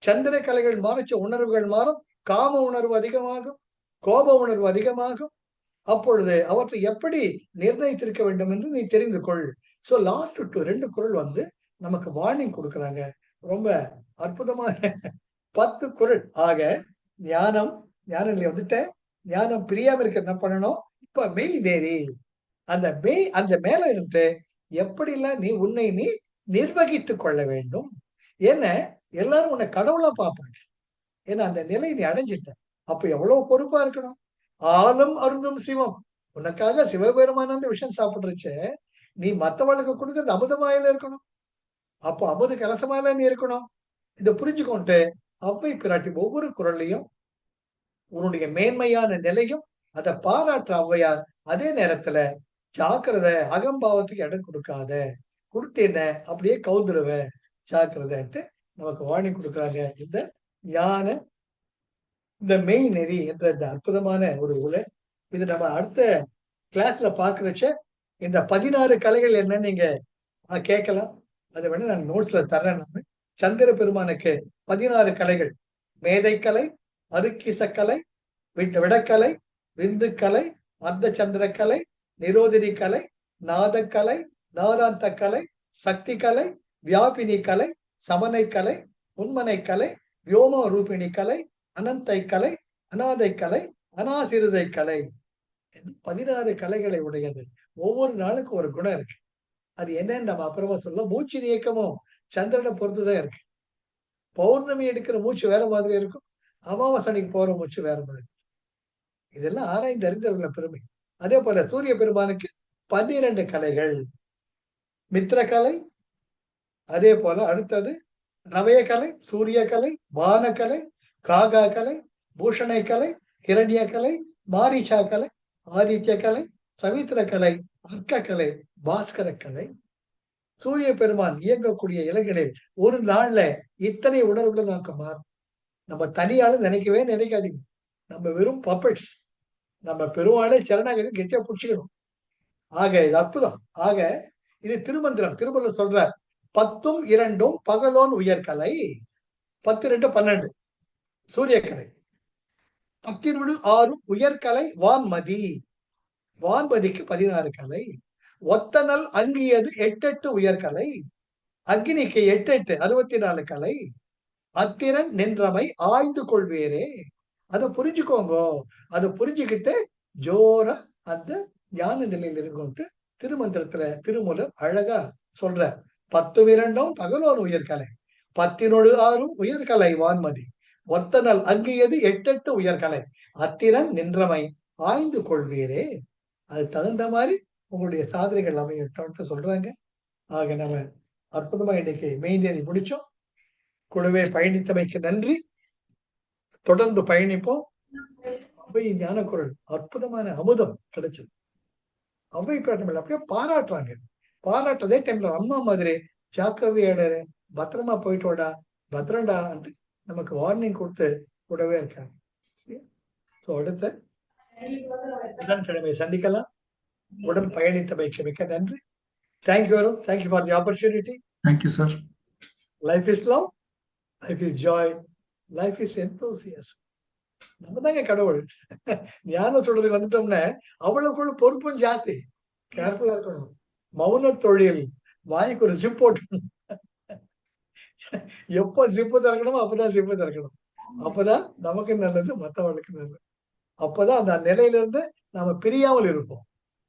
சந்திர கலைகள் மாறிச்ச உணர்வுகள் மாறும். காம உணர்வு அதிகமாகும், கோப உணர்வு அதிகமாகும். அப்பொழுது அவற்றை எப்படி நிர்ணயித்திருக்க வேண்டும் என்று நீ தெரிந்து கொள். சோ லாஸ்ட் 2 குறள் வந்து நமக்கு வார்னிங் கொடுக்குறாங்க. ரொம்ப அற்புதமான 10 குறள். ஆக ஞானம் நிலை வந்துட்ட, ஞானம் பிரியாம இருக்க என்ன பண்ணணும், இப்ப மெய் வேறி அந்த மேல இருந்து எப்படிலாம் நீ உன்னை நீ நிர்வகித்துக் கொள்ள வேண்டும். ஏன்னா எல்லாரும் உன்னை கடவுளா பார்ப்பாங்க. ஏன்னா அந்த நிலை நீ அடைஞ்சிட்ட. அப்ப எவ்வளவு பொறுப்பா இருக்கணும். ஆளும் அருந்தும் சிவம். உனக்காக சிவபெருமான அந்த விஷயம் சாப்பிடுறச்ச நீ மத்தவளுக்கு கொடுக்கறது அமுதமாயில இருக்கணும். அப்போ அமுத கலசமாயில நீ இருக்கணும். இதை புரிஞ்சுக்கொண்டு அவ்வை பிராட்டி ஒவ்வொரு குறளையும் உன்னுடைய மேன்மையான நிலையும் அதை பாராட்டுற ஔவையார். அதே நேரத்துல ஜாக்கிரதை, அகம்பாவத்துக்கு இடம் கொடுக்காத, கொடுத்தேன்ன அப்படியே கவுந்துருவ, ஜாக்கிரதைன்ட்டு நமக்கு வாணி கொடுக்குறாங்க. இந்த ஞான இந்த மெய் நெறி என்ற இந்த அற்புதமான ஒரு உரை. இது நம்ம அடுத்த கிளாஸ்ல பாக்குறச்ச இந்த 16 கலைகள் என்னன்னு நீங்க கேட்கலாம். அதை வேணா நான் நோட்ஸ்ல தர்றேன். நான் சந்திர பெருமானுக்கு 16 கலைகள்: மேதைக்கலை, அருக்கிசக்கலை, விடக்கலை, விந்துக்கலை, அர்த்த சந்திரக்கலை, நிரோதினி கலை, நாதக்கலை, நாதாந்த கலை, சக்தி கலை, வியாபினி கலை, சமனை கலை, உண்மனை கலை, வியோம ரூபிணி கலை, அனந்தை கலை, அநாதை கலை, அனாசிறுதை கலை. 16 கலைகளை உடையது. ஒவ்வொரு நாளுக்கு ஒரு குணம் இருக்கு. அது என்னன்னு நம்ம அப்புறமா சொல்ல. மூச்சு இயக்கமும் சந்திரனை பொறுத்துதான் இருக்கு. பௌர்ணமி எடுக்கிற மூச்சு வேற மாதிரி இருக்கும், அமாவாசனைக்கு போற மூச்சு வேற மாதிரி. இதெல்லாம் ஆராய்ந்து அறிந்தவர்கள பெருமை. அதே போல சூரிய பெருமானுக்கு 12 கலைகள்: மித்திரக்கலை, அதே போல அடுத்தது நவய கலை, சூரிய கலை, வானக்கலை, காகா கலை, பூஷணை கலை, கிரண்ய கலை, மாரிச்சா கலை, ஆதித்ய கலை, சவித்திர கலை, அர்க்க கலை, பாஸ்கர கலை. சூரிய பெருமான் இயங்கக்கூடிய இலைகளில் ஒரு நாள்ல இத்தனை உணர்வுகள் நமக்கு மாறும். நம்ம தனியால நினைக்காதீங்க. நம்ம வெறும் பப்பட்ஸ். நம்ம பெருமாளே சரணாகதி கெட்டியா பிடிச்சிக்கணும். ஆக இது அற்புதம். ஆக இது திருமந்திரம். திருமந்திரம் சொல்றார், 10ம் 2ம் பகலோன் உயர்கலை. 10, 2, 12 சூரிய கலை. 10 6 உயர்கலை வான்மதி. வான்பதிக்கு 16 கலை. ஒத்தனல் அங்கியது 8 உயர்கலை. அக்னிக்கு 8 64 கலை. அத்திரன் நின்றமை ஆய்ந்து கொள்வேரே. அதை புரிஞ்சுக்கோங்க. அதை புரிஞ்சுக்கிட்டு ஜோரா அந்த ஞான நிலையில் இருக்கும்ட்டு திருமந்திரத்துல திருமூலர் அழகா சொல்ற. 10 பகலோன் உயர்கலை, 10 உயர்கலை வான்மதி. ஒத்தனல் அங்கியது 8 உயர்கலை. அத்திரன் நின்றமை ஆய்ந்து கொள்வீரே. அது தகுந்த மாதிரி உங்களுடைய சாதனைகள் அமையட்டும் சொல்றாங்க. ஆக நம்ம அற்புதமா இன்னைக்கு மெய்ந்தேறி முடிச்சோம். கூடவே பயணித்தமைக்கு நன்றி. தொடர்ந்து பயணிப்போம். அவை ஞான குரல் அற்புதமான அமுதம் கிடைச்சது. அவை பாட்டம் அப்படியே பாராட்டுறாங்க. பாராட்டுறதே டைம்ல அம்மா மாதிரி ஜாக்கிரதையாடு, பத்திரமா போயிட்டோடா, பத்திரண்டா நமக்கு வார்னிங் கொடுத்து கூடவே இருக்காங்க. அடுத்த புதன்கிழமை சந்திக்கலாம். உடன் பயணித்தமைக்கு மிக்க நன்றி. Thank you Arun. Thank you for the opportunity. Thank you sir. Life is love, life is Joy, life is enthusiasm. நம்ம தாங்க கடவுள். ஞான சொல்றதுக்கு வந்துட்டோம்னா அவ்வளவுக்குள்ள பொறுப்பும் ஜாஸ்தி. கேர்ஃபுல்லா இருக்கணும். மௌன தொழில், வாய்க்கு ஒரு ஜிப் போட்டு எப்ப ஜிப்பு திறக்கணுமோ அப்பதான் ஜிப்பு திறக்கணும். அப்பதான் நமக்கு நல்லது, மற்றவர்களுக்கு நல்லது. அப்பதான் அந்த நிலையில இருந்து நாம பிரியாமல் இருப்போம்.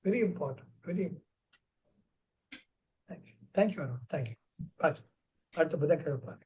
Very important. Very thank you Arun. Thank you. அடுத்த புதன்கிழமை.